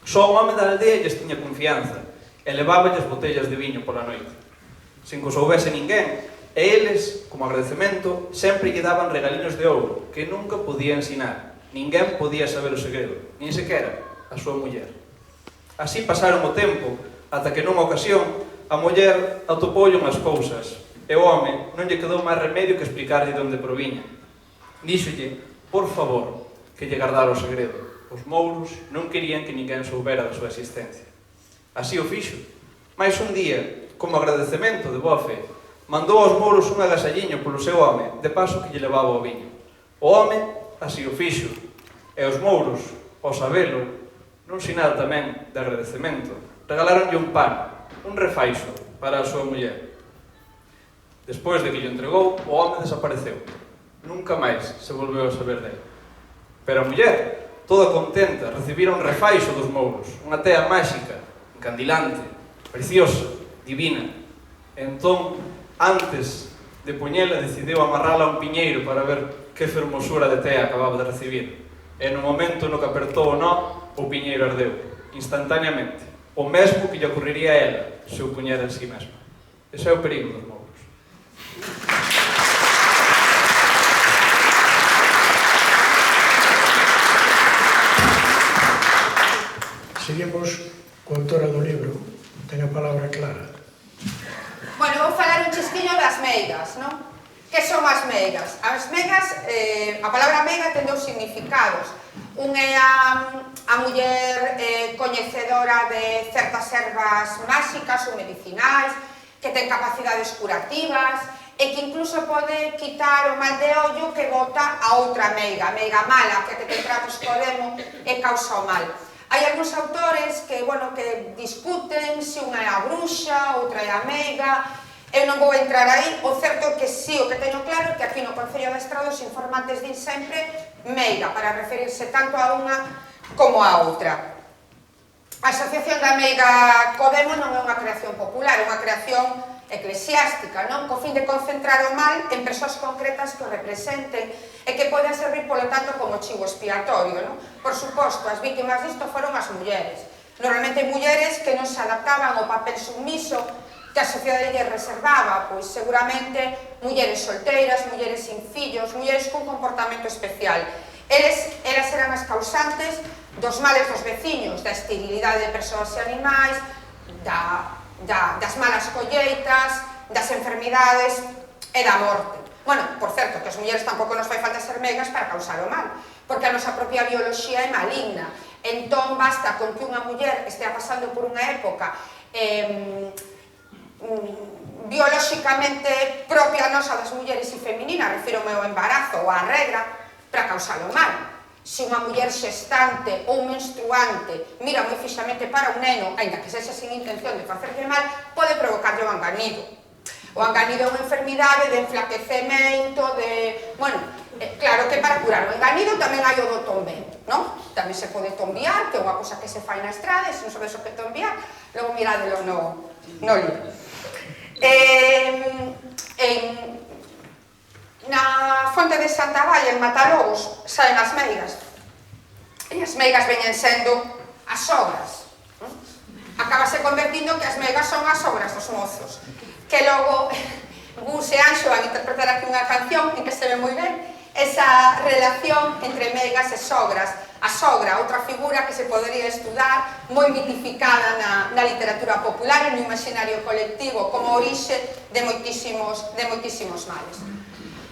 Só un home da aldea lles tiña confianza e leváballes botellas de viño pola noite. Sin que o soubese ninguén, e eles, como agradecemento, sempre lle daban regalinos de ouro que nunca podía ensinar. Ninguén podía saber o segredo, nin sequera a súa muller. Así pasaron o tempo, ata que nunha ocasión a muller atopoulle unhas cousas, e o home non lle quedou máis remedio que explicarlle de onde proviña. Díxolle, por favor, que lle guardara o segredo. Os mouros non querían que ninguén soubera da súa existencia. Así o fixo. Mais un día, como agradecemento de boa fe, mandou aos mouros un agasalliño polo seu home, de paso que lle levaba o viño. O home así o fixo, e os mouros, ao sabelo, nun sinal tamén de agradecemento, regalaronlle un pan, un refaixo, para a súa muller. Despois de que lle entregou, o home desapareceu. Nunca máis se volveu a saber dele. Pero a muller, toda contenta, recibira un refaixo dos mouros, unha tea máxica, encandilante, preciosa, divina. Entón, antes de poñela, decidiu amarrala a un piñeiro para ver que fermosura de tea acababa de recibir. E no momento no que apertou o nó, o piñeiro ardeu, instantaneamente. O mesmo que lle ocurriría a ela se o puñera en si mesma. Ese é o perigo dos mouros. Seguimos coa autora do libro. Ten a palabra Clara. Bueno, vou falar un chisquiño das meigas, non? Que son as meigas? As meigas, a palabra meiga ten dous significados. Un é a muller coñecedora de certas ervas máxicas ou medicinais, que ten capacidades curativas, e que incluso pode quitar o mal de ollo que bota a outra meiga, a meiga mala, que ten tratos co demo e causa o mal. Hai algúns autores que, bueno, que discuten se unha é a bruxa, outra é a meiga. Eu non vou entrar aí, o certo é que sí, o que teño claro é que aquí no Concello de Estrado os informantes din sempre meiga, para referirse tanto a unha como a outra. A Asociación da Meiga Codemo non é unha creación popular, é unha creación eclesiástica, non? Co fin de concentrar o mal en persoas concretas que o representen e que poden servir, polo tanto, como chivo expiatorio, non? Por suposto, as vítimas disto foron as mulleres. Normalmente mulleres que non se adaptaban ao papel submiso que a sociedade lle reservaba, pois seguramente mulleres solteiras, mulleres sin fillos, mulleres cun comportamento especial. Elas eran as causantes dos males dos veciños, da esterilidade de persoas e animais, das malas colleitas, das enfermidades e da morte. Bueno, por certo, que as mulleres tampouco nos fai falta ser meigas para causar o mal, porque a nosa propia bioloxía é maligna. Entón, basta con que unha muller estea pasando por unha época biolóxicamente propia nosa das mulleres e feminina, refiro ao embarazo ou á regra, para causar o mal. Se unha muller xestante ou menstruante mira moi fixamente para un neno, aínda que sexa sin intención de facerlle mal, pode provocarlle o anganido. O anganido é unha enfermidade de enflaquecemento, Bueno, claro que para curar o anganido tamén hai o do tombento, non? Tamén se pode tombear, que é unha cousa que se fai na estrada, e se non sabes o que tombear, logo mirádelo no libro. Na fonte de Santa Valla, en Matalobos, saen as meigas. E as meigas veñen sendo as sogras. Acabase convertindo que as meigas son as sogras dos mozos. Que logo Gus e Anxo van interpretar aquí unha canción en que se ve moi ben esa relación entre meigas e sogras. A sogra, outra figura que se podería estudar, moi mitificada na literatura popular e no imaginario colectivo como orixe de moitísimos males.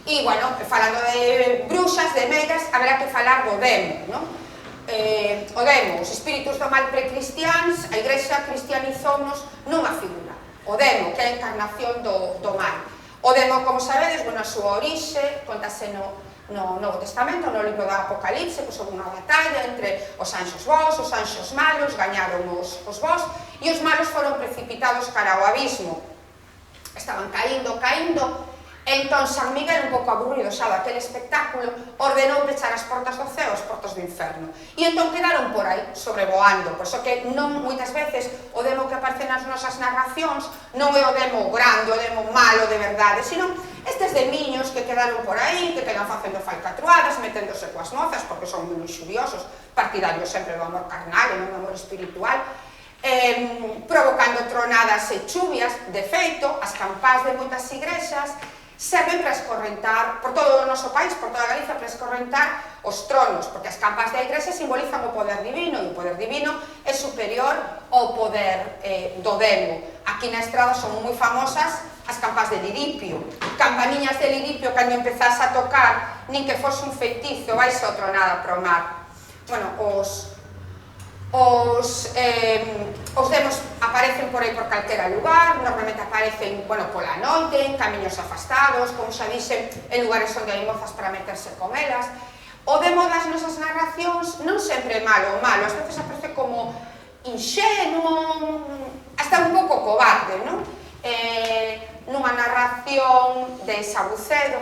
E, bueno, falando de bruxas, de meigas, haberá que falar do demo, non? O demo, os espíritus do mal precristiáns, a Igrexa cristianizounos nunha figura. O demo, que é a encarnación do mal. O demo, como sabedes, bueno, a súa orixe, contase no Novo Testamento, no libro do Apocalipse, que son unha batalla entre os anxos bons, os anxos malos, gañaron os bons, e os malos foron precipitados cara ao abismo. Estaban caíndo, entón San Miguel, un pouco aburrido xa daquele espectáculo, ordenou pechar as portas do ceo, as portas do inferno. E entón quedaron por aí, sobrevoando. Por iso que non moitas veces o demo que aparece nas nosas narracións non é o demo grande, o demo malo de verdade, sino estes demiños que quedaron por aí, que quedan facendo falcatruadas, meténdose coas mozas, porque son moi xuriosos, partidarios sempre do amor carnal e non do amor espiritual, provocando tronadas e chuvias. De feito, as campás de moitas igrexas serven para escorrentar por todo o noso país, por toda Galicia, para escorrentar os tronos, porque as campas da igrexa simbolizan o poder divino, e o poder divino é superior ao poder do demo. Aquí na Estrada son moi famosas as campas de Liripio, campaniñas de Liripio, cando empezás a tocar, nin que fose un feitizo, vais a outro nada pro mar. Bueno, os demos aparecen por aí por calquera lugar, normalmente aparecen, bueno, pola noite, en camiños afastados, como xa dixen, en lugares onde hai mozas para meterse con elas. O demo das nosas narracións non sempre é malo, ás veces aparece como inxenuo, hasta un pouco cobarde, non? Nunha narración de Sabucedo,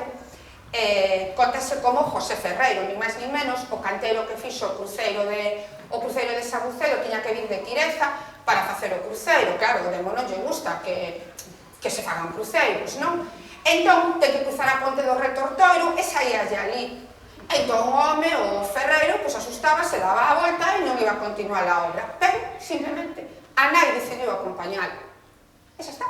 contase como José Ferreiro, nin máis nin menos, o canteiro que fixo o cruceiro de Sabucedo tiña que vir de Quireza para facer o cruceiro. Claro, o demo non lle gusta que se fagan cruceiros, non? Entón, ten que cruzar a ponte do Retortoiro e saíalle ali. Entón, o home, o Ferreiro, asustaba, se daba a volta e non iba a continuar a obra. Pero, simplemente, a nai decidiu acompañalo. E xa está.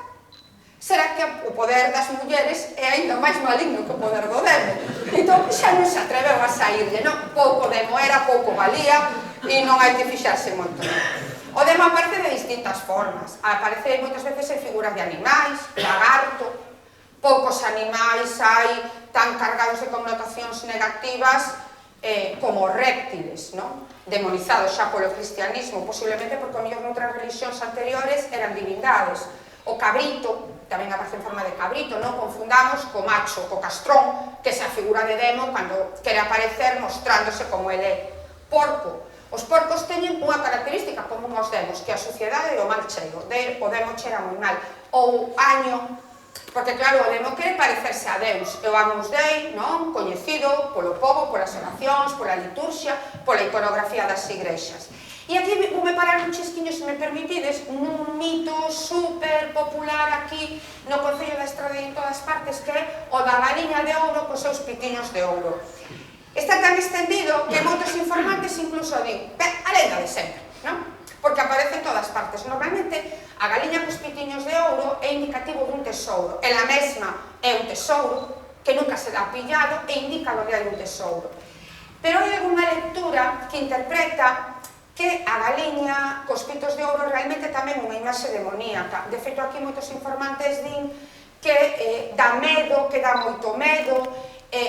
Será que o poder das mulleres é ainda máis maligno que o poder do demo. Entón, xa non se atreveu a saírlle, non? Pouco demo era, pouco valía, e non hai que fixarse moito. O demo aparece de distintas formas. Aparece moitas veces en figuras de animais, lagarto. Poucos animais hai tan cargados de connotacións negativas como réptiles, non? Demonizados xa polo cristianismo, posiblemente porque, ao mellor, noutras religións anteriores eran divindades. O cabrito, tamén aparece en forma de cabrito, non confundamos co macho, co castrón, que é a figura de demo cando quere aparecer mostrándose como ele é. Porco. Os porcos teñen unha característica común aos demos, que é a suciedade e o mal cheiro. O demo cheira moi mal. Ou año, porque claro, o demo quere parecerse a Deus. É o Agnus Dei, non? Coñecido polo pobo, polas oracións, pola liturxia, pola iconografía das igrexas. E aquí voume parar un chisquiño, se me permitides, nun mito super popular aquí no Concello da Estrada e en todas partes, que é o da galiña de ouro cos seus pitiños de ouro. Está tan extendido que moitos informantes incluso din, a lenda de sempre, non? Porque aparece en todas partes. Normalmente, a galiña cos pitiños de ouro é indicativo dun tesouro. Ela mesma é un tesouro que nunca se dá pillado e indica onde hai un tesouro. Pero hai algunha lectura que interpreta que a galiña cos pitos de ouro realmente tamén é unha imaxe demoníaca. De feito, aquí moitos informantes din que dá medo, que dá moito medo,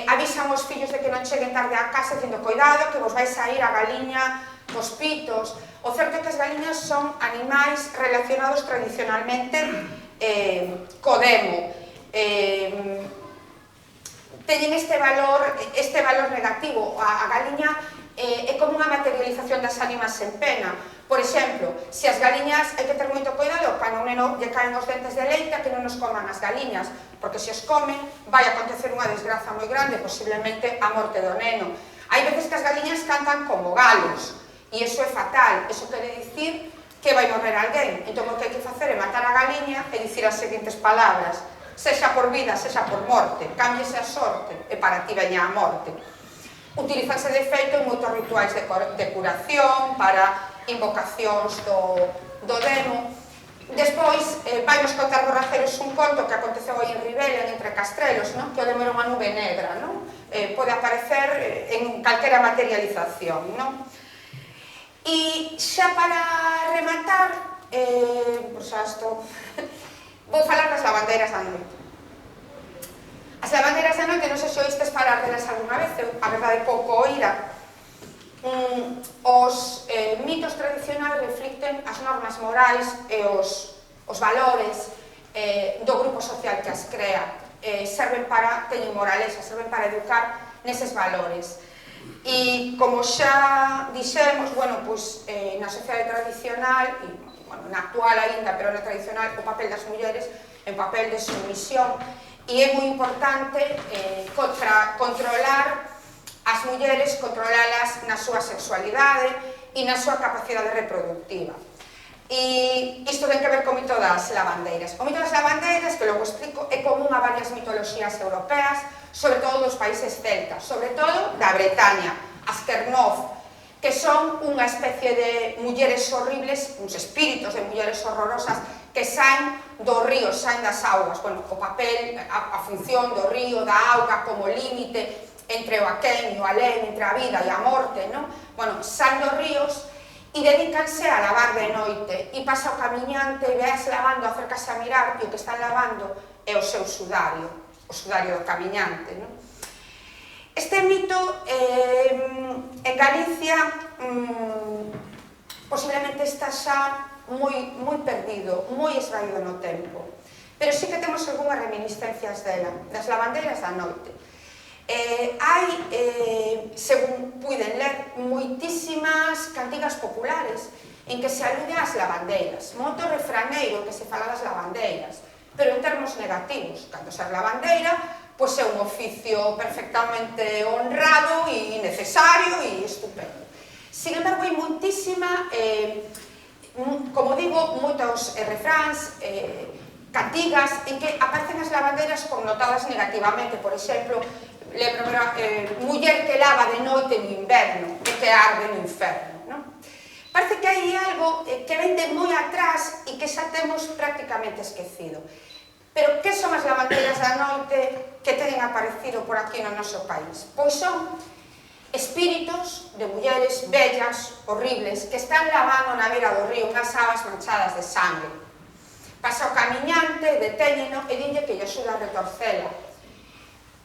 avisan os fillos de que non cheguen tarde a casa dicindo, coidado, que vos vais a ir a galiña cos pitos. O certo é que as galiñas son animais relacionados tradicionalmente co demo. Teñen este valor negativo. A galiña é como unha materialización das ánimas en pena. Por exemplo, se as galiñas, hai que ter moito cuidado cando a un neno lle caen os dentes de leite, que non nos coman as galiñas, porque se os comen vai acontecer unha desgraza moi grande, posiblemente a morte do neno. Hai veces que as galiñas cantan como galos, e iso é fatal. Iso quere dicir que vai morrer alguén. Entón, o que hai que facer é matar a galiña e dicir as seguintes palabras: sexa por vida, sexa por morte, cámbiese a sorte, e para ti veña a morte. Utilizarse de feito en moitos rituais de curación, para invocacións do demo. Despois, vai nos contar Borrajeros un conto que aconteceu aí en Ribela, entre Castrelos, que o demo era unha nube negra, pode aparecer en calquera materialización. E xa para rematar, vou falar das lavandeiras da noite. As lavandeiras da noite, non sei se oístes falar delas algunha vez, a verdade pouco oíra. Os mitos tradicionais reflicten as normas morais e os valores do grupo social que as crea. Teñen moraleza, serven para educar neses valores. E como xa dixemos, na sociedade tradicional, na actual aínda, pero na tradicional, o papel das mulleres en papel de sumisión. E é moi importante controlar as mulleres, controlalas na súa sexualidade e na súa capacidade reproductiva. E isto ten que ver co mito das lavandeiras. O mito das lavandeiras, que logo explico, é común a varias mitoloxías europeas, sobre todo dos países celtas, sobre todo da Bretaña, as Kernov, que son unha especie de mulleres horribles, uns espíritos de mulleres horrorosas que saen dos ríos saen das augas, bueno, o papel, a función do río, da auga como límite entre o aquén e o alén, entre a vida e a morte, non? Bueno, saen dos ríos e dedícanse a lavar de noite, e pasa o camiñante e veas lavando, acércase a mirar, e o que están lavando é o seu sudario, o sudario do camiñante, non? Este mito en Galicia posiblemente está xa moi perdido, moi esvaído no tempo, pero sí que temos algunhas reminiscencias dela, das lavandeiras da noite. Hai, según puiden ler, moitísimas cantigas populares en que se alude ás lavandeiras, moito refraneiro que se fala das lavandeiras, pero en termos negativos. Cando ser lavandeira, pois é un oficio perfectamente honrado e necesario e estupendo. Sin embargo, hai moitísima, como digo, moitos refráns, cantigas en que aparecen as lavandeiras connotadas negativamente. Por exemplo, lembro muller que lava de noite no inverno e que arde no inferno, non? Parece que hai algo que vem de moi atrás e que xa temos prácticamente esquecido. Pero que son as lavandeiras da noite que teñen aparecido por aquí no noso país? Pois son espíritos de mulleres bellas, horribles, que están lavando na beira do río unhas augas manchadas de sangue. Pasa o camiñante, detéñeno e dinlle que lle axuda a retorcela.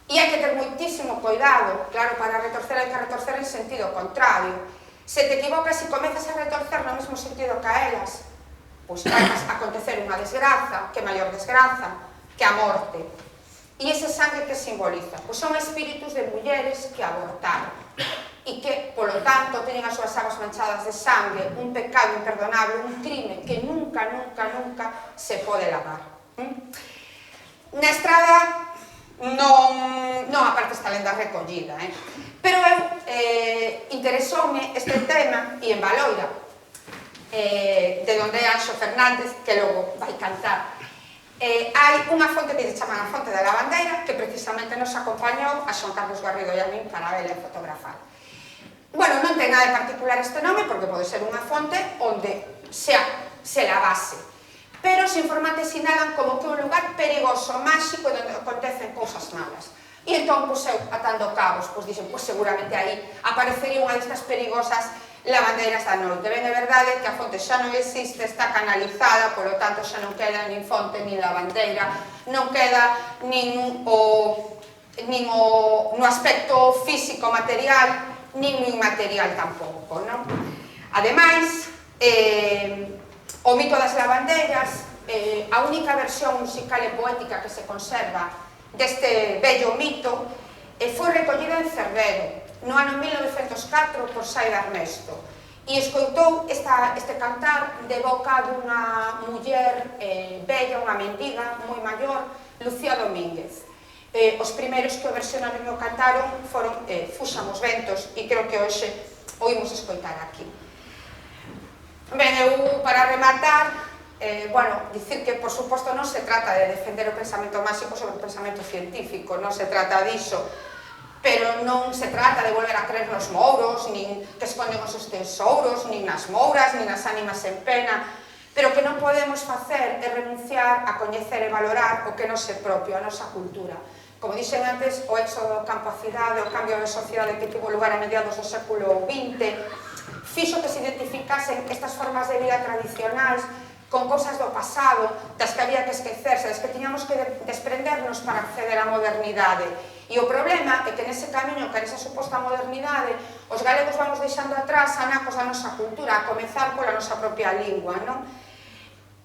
E hai que ter moitísimo cuidado, claro, para retorcer hai que retorcer en sentido contrario. Se te equivocas e comezas a retorcer no mesmo sentido que a elas, pois vai acontecer unha desgraza, que maior desgraza, que a morte. E ese sangue que simboliza? Pois son espíritus de mulleres que abortaron e que, polo tanto, teñen as súas augas manchadas de sangue, un pecado imperdonable, un crime que nunca, nunca, nunca se pode lavar. Na estrada non aparte esta lenda recollida, pero eu interesoume este tema e en Valoira, de onde é Anxo Fernández, que logo vai cantar, hai unha fonte que se chama a Fonte da Lavandeira, que precisamente nos acompañou a Xoan Carlos Garrido e a min para vela e fotografar. Bueno, non ten nada de particular este nome, porque pode ser unha fonte onde se lavase, pero os informantes sinalan como que un lugar perigoso, máxico, onde acontecen cousas malas. E entón, pois eu, atando cabos, pois dixen, pois seguramente aí aparecería unha destas perigosas lavandeiras da noite. Ben, é verdade que a fonte xa non existe, está canalizada, polo tanto xa non queda nin fonte nin lavandeira, non queda nin no aspecto físico material, nin no inmaterial tampouco, non? Ademais, o mito das lavandeiras, a única versión musical e poética que se conserva deste bello mito foi recollida en Cervero, no ano 1904 por Saida Ernesto, e escoitou este cantar de boca dunha muller bella, unha mendiga moi maior, Lucía Domínguez. Os primeiros que o versionaron e o cantaron foron Fuxan os ventos, e creo que hoxe oímos escoitar aquí. Ben, eu para rematar, dicir que, por suposto, non se trata de defender o pensamento máxico sobre o pensamento científico, non se trata diso, pero non se trata de volver a creer nos mouros, nin que esconden os seus tesouros, nin nas mouras, nin nas ánimas en pena, pero que non podemos facer é renunciar a coñecer e valorar o que nos é propio, a nosa cultura. Como dixen antes, o éxodo do campo á cidade, o cambio de sociedade que tivo lugar a mediados do século XX, fixo que se identificasen estas formas de vida tradicionais con cousas do pasado, das que había que esquecerse, das que tiñamos que desprendernos para acceder á modernidade. E o problema é que nese camiño, que nesa suposta modernidade, os galegos vamos deixando atrás anacos da nosa cultura, a comezar pola nosa propia lingua, non?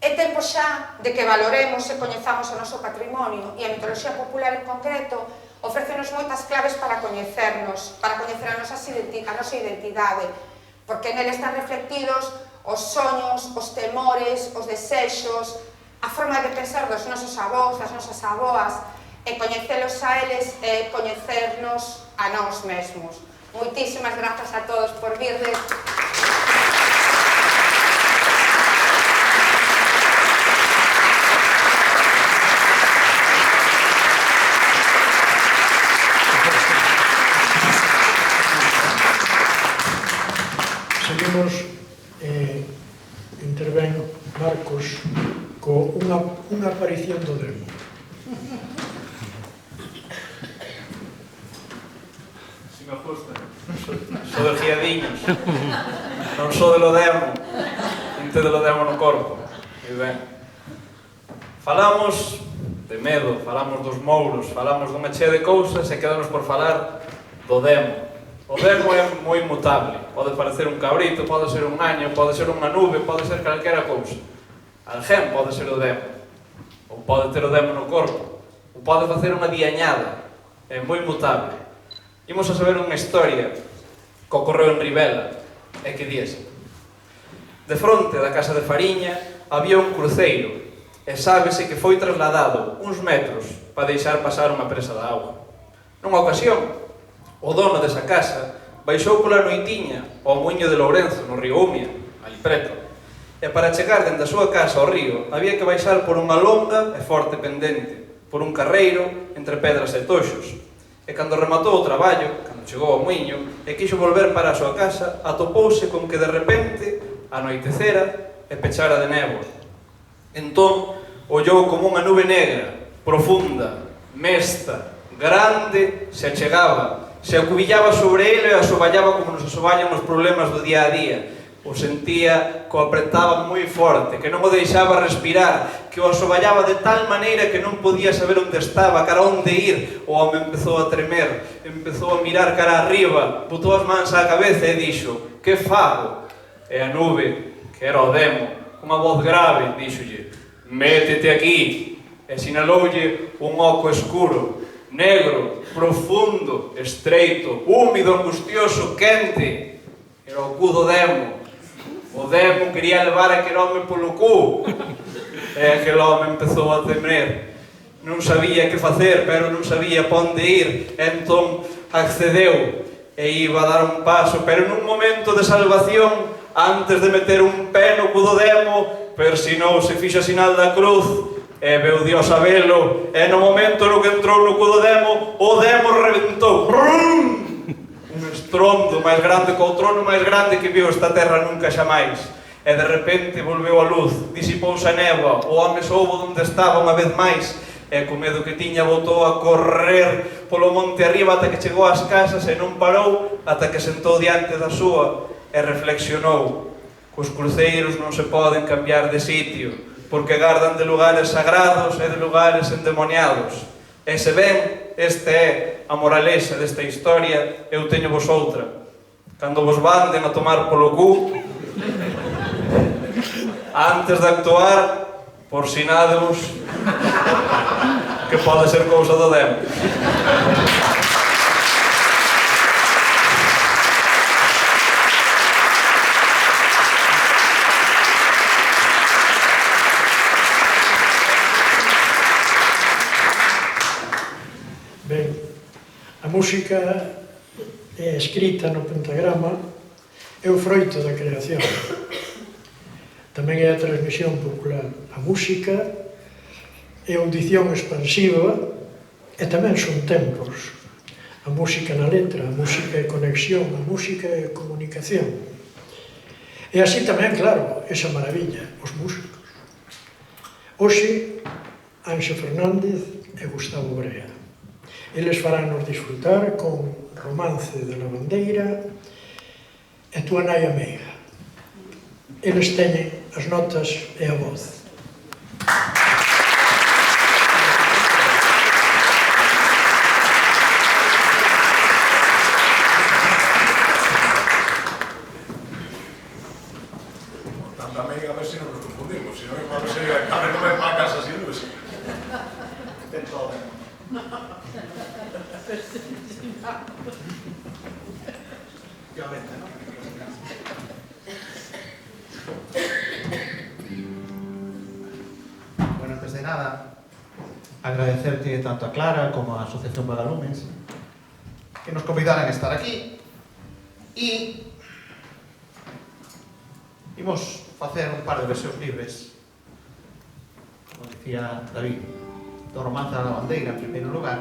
É tempo xa de que valoremos e coñezamos o noso patrimonio, e a mitoloxía popular en concreto ofrécenos moitas claves para coñecernos, para coñecer a nosa identidade, porque nele están reflectidos os soños, os temores, os desexos, a forma de pensar dos nosos avós, das nosas aboas, e coñecelos a eles e coñecernos a nós mesmos. Moitísimas grazas a todos por virdes. Seguimos, intervén Marcos, co unha unha aparición do demo. Si me gusta. Sou de guiadiños. Non sou de lo demo. Inte de lo demo no corpo. E ben. Falamos de medo, falamos dos mouros, falamos dunha chea de cousas e quedamos por falar do demo. O demo é moi mutable. Pode parecer un cabrito, pode ser un año, pode ser unha nube, pode ser calquera cousa. Alguén pode ser o demo. Ou pode ter o demo no corpo. Ou pode facer unha diañada. É moi mutable. Imos a saber unha historia que ocorreu en Ribela e que diese. De fronte da casa de Fariña había un cruceiro e sábese que foi trasladado uns metros para deixar pasar unha presa de auga. Nunha ocasión, o dono desa casa baixou pola noitiña ao muiño de Lourenzo, no río Umia, ali preto. E para chegar dende a súa casa ao río había que baixar por unha longa e forte pendente, por un carreiro entre pedras e toxos. E cando rematou o traballo, cando chegou ao muiño e quixo volver para a súa casa, atopouse con que de repente anoitecera e pechara de néboa. Entón, ollou como unha nube negra, profunda, mesta, grande, se achegaba, se acubillaba sobre ele e asoballaba como nos asoballan os problemas do día a día. O sentía que o apretaba moi forte, que non o deixaba respirar, que o asoballaba de tal maneira que non podía saber onde estaba, cara onde ir. O home empezou a tremer, empezou a mirar cara arriba, botou as mans á cabeza e dixo: que fago? E a nube, que era o demo, unha voz grave, díxolle: métete aquí. E sinaloulle un oco escuro, negro, profundo, estreito, húmido, angustioso, quente. Era o cu do demo. O demo quería levar aquel home polo cu. E aquel home empezou a temer. Non sabía que facer, pero non sabía pa onde ir. Entón accedeu e iba a dar un paso, pero nun momento de salvación, antes de meter un pé no cu do demo, persinouse, fixo a sinal da cruz e veu Dios a velo. E no momento no que entrou no cu do demo, o demo reventou. Brum! Un estrondo máis grande que o trono máis grande que viu esta terra nunca xamais. E de repente volveu a luz, disipouse a néboa, o home soubo onde estaba unha vez máis, e co medo que tiña botou a correr polo monte arriba ata que chegou ás casas e non parou ata que sentou diante da súa e reflexionou: os cruceiros non se poden cambiar de sitio, porque gardan de lugares sagrados e de lugares endemoniados. E se ben, esta é a moralexa desta historia, eu teño vos outra. Cando vos banden a tomar polo cu, antes de actuar, porsinádevos que pode ser cousa do demo. Ben, a música é escrita no pentagrama, é o froito da creación. Tamén é a transmisión popular. A música é audición expansiva e tamén son tempos. A música na letra, a música é conexión, a música é comunicación. E así tamén, claro, esa maravilla, os músicos. Hoxe, Anxo Fernández e Gustavo Brea. Eles faránnos disfrutar con Romance da Lavandeira e Túa nai amiga. Eles teñen as notas e a voz. Tanta amiga, a ver se non nos confundimos, se non é para ver se a ver non é para casa sin luz. Ten todo. Bueno, antes de nada, agradecerte tanto a Clara como a Asociación Vagalumes que nos convidaran a estar aquí e imos facer un par de versións libres, como dicía David, do Romance da Lavandeira en primeiro lugar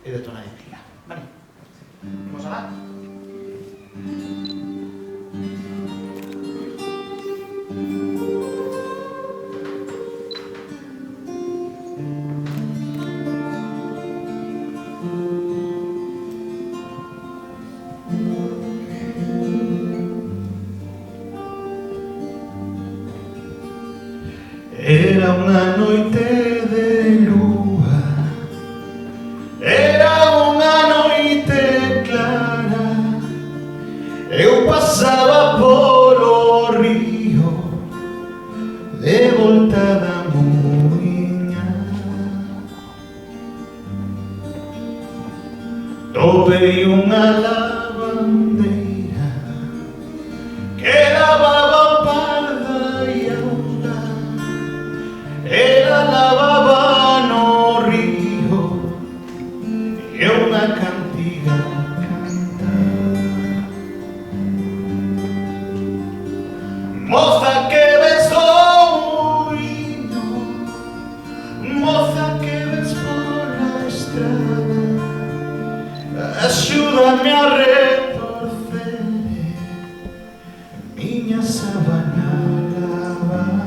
e de Túa nai amiga. Vale? Imos alá? unha noite de lúa, era unha noite clara. Eu pasaba polo río de volta da muiña. Topei unha lavandeira que lavaba parda e auga. Ela lavaba no río e unha cantiga cantaba. Moza que ves o muiño, moza que ves pola estrada, axúdame a retorcer miña sabana lavada.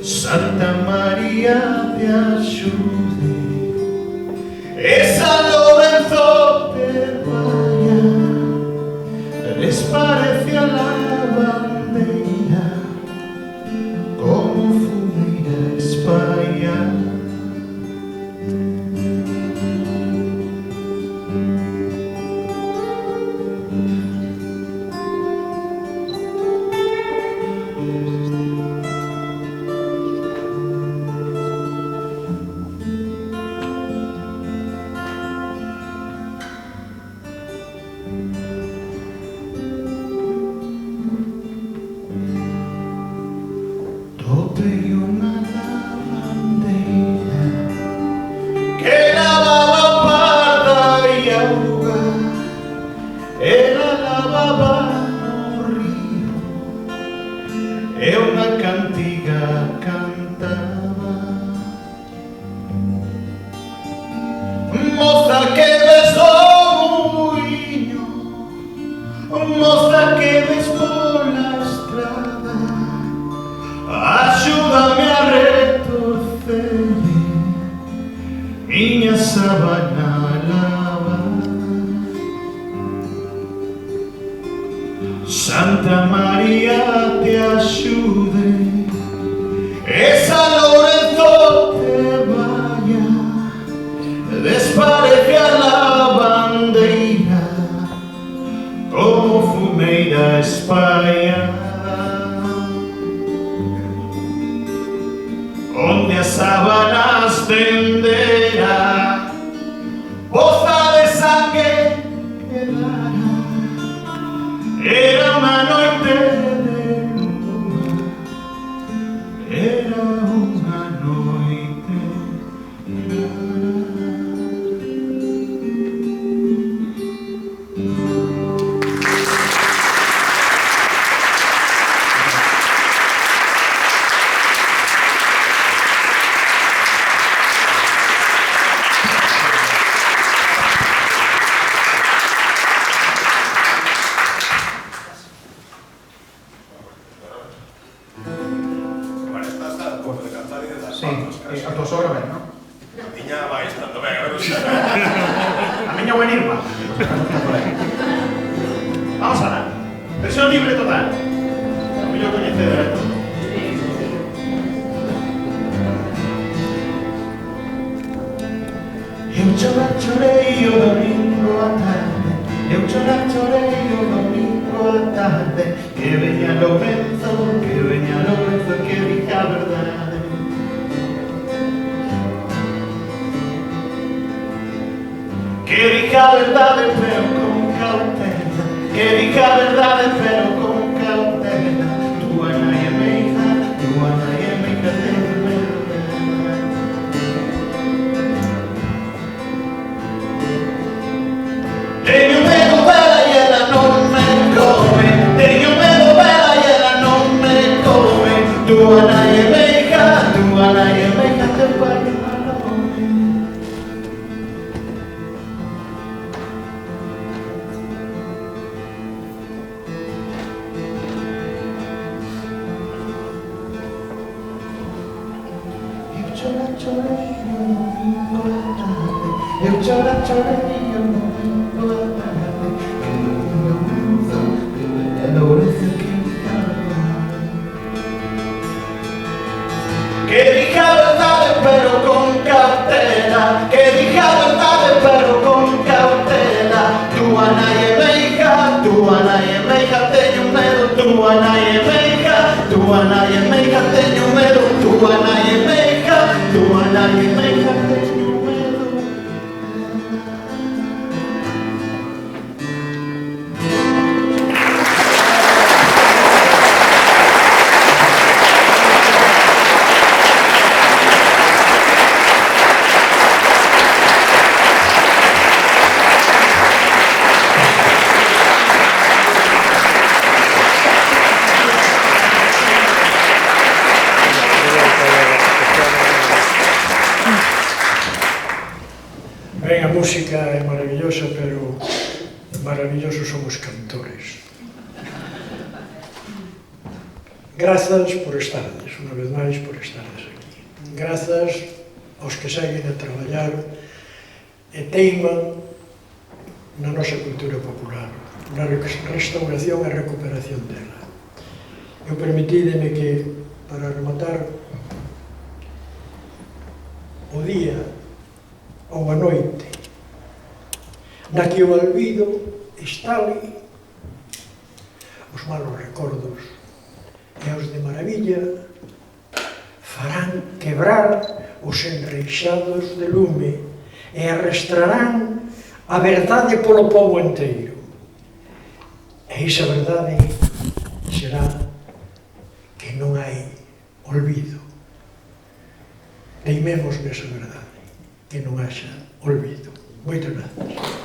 Santa María te axude, esa Lorenzo te vaya, les parece a lavandeira como fumeira espalla. Topei unha lavandeira que lavaba parda e auga. Ela lavaba no río e unha cantiga cantaba. Moza que ves o muiño, moza que ves pola estrada, axúdame a retorcer miña sabana lavada. Santa María te axude, esa Lorenzo te vaya, desparece a lavandeira como fumeira espallada. Onde as sábanas tendera, poza de sangue quedara. Era unha noite de lúa, era unha noite clara. Bueno, estás a punto de cantar e de dar Sí, palmas, casi. a tua sogra ben, non? A miña vai estando ben, a ver se... A miña buen irmá. Vamos a dar. Versión libre total. A mellor coñecedora de todo. Eu chorei o domingo a tarde, eu chorei o domingo a tarde, que veña Lorenzo, que diga a verdade. Que diga a verdade pero con cautela, que diga a verdade pero con cautela. Tua nai é meiga tenho medo dela. Teño medo dela e ela non me come, teño medo dela e ela non me come. Tua nai é meiga, teu pai é malome. Eu chorei o domingo à tarde, que veña Lorenzo, que diga a verdade. pero con cautela, que diga a verdade, pero con cautela. Túa nai é meiga, túa nai é meiga, teño medo. Túa nai é meiga, túa nai é meiga, teño medo. Túa nai é meiga, túa nai é meiga, teño medo. Ben, a música é maravillosa, pero maravillosos son os cantores. Grazas por estardes, unha vez máis, por estardes aquí. Grazas aos que seguen a traballar e teiman na nosa cultura popular, na restauración e recuperación dela. Eu permitídeme que, para rematar, o día ou a noite na que o olvido estale, os malos recordos e os de maravilla farán quebrar os enreixados de lume e arrastrarán a verdade polo pobo enteiro. E esa verdade será que non hai olvido. Teimemos nesa verdade, que non haxa olvido. Moitas gracias.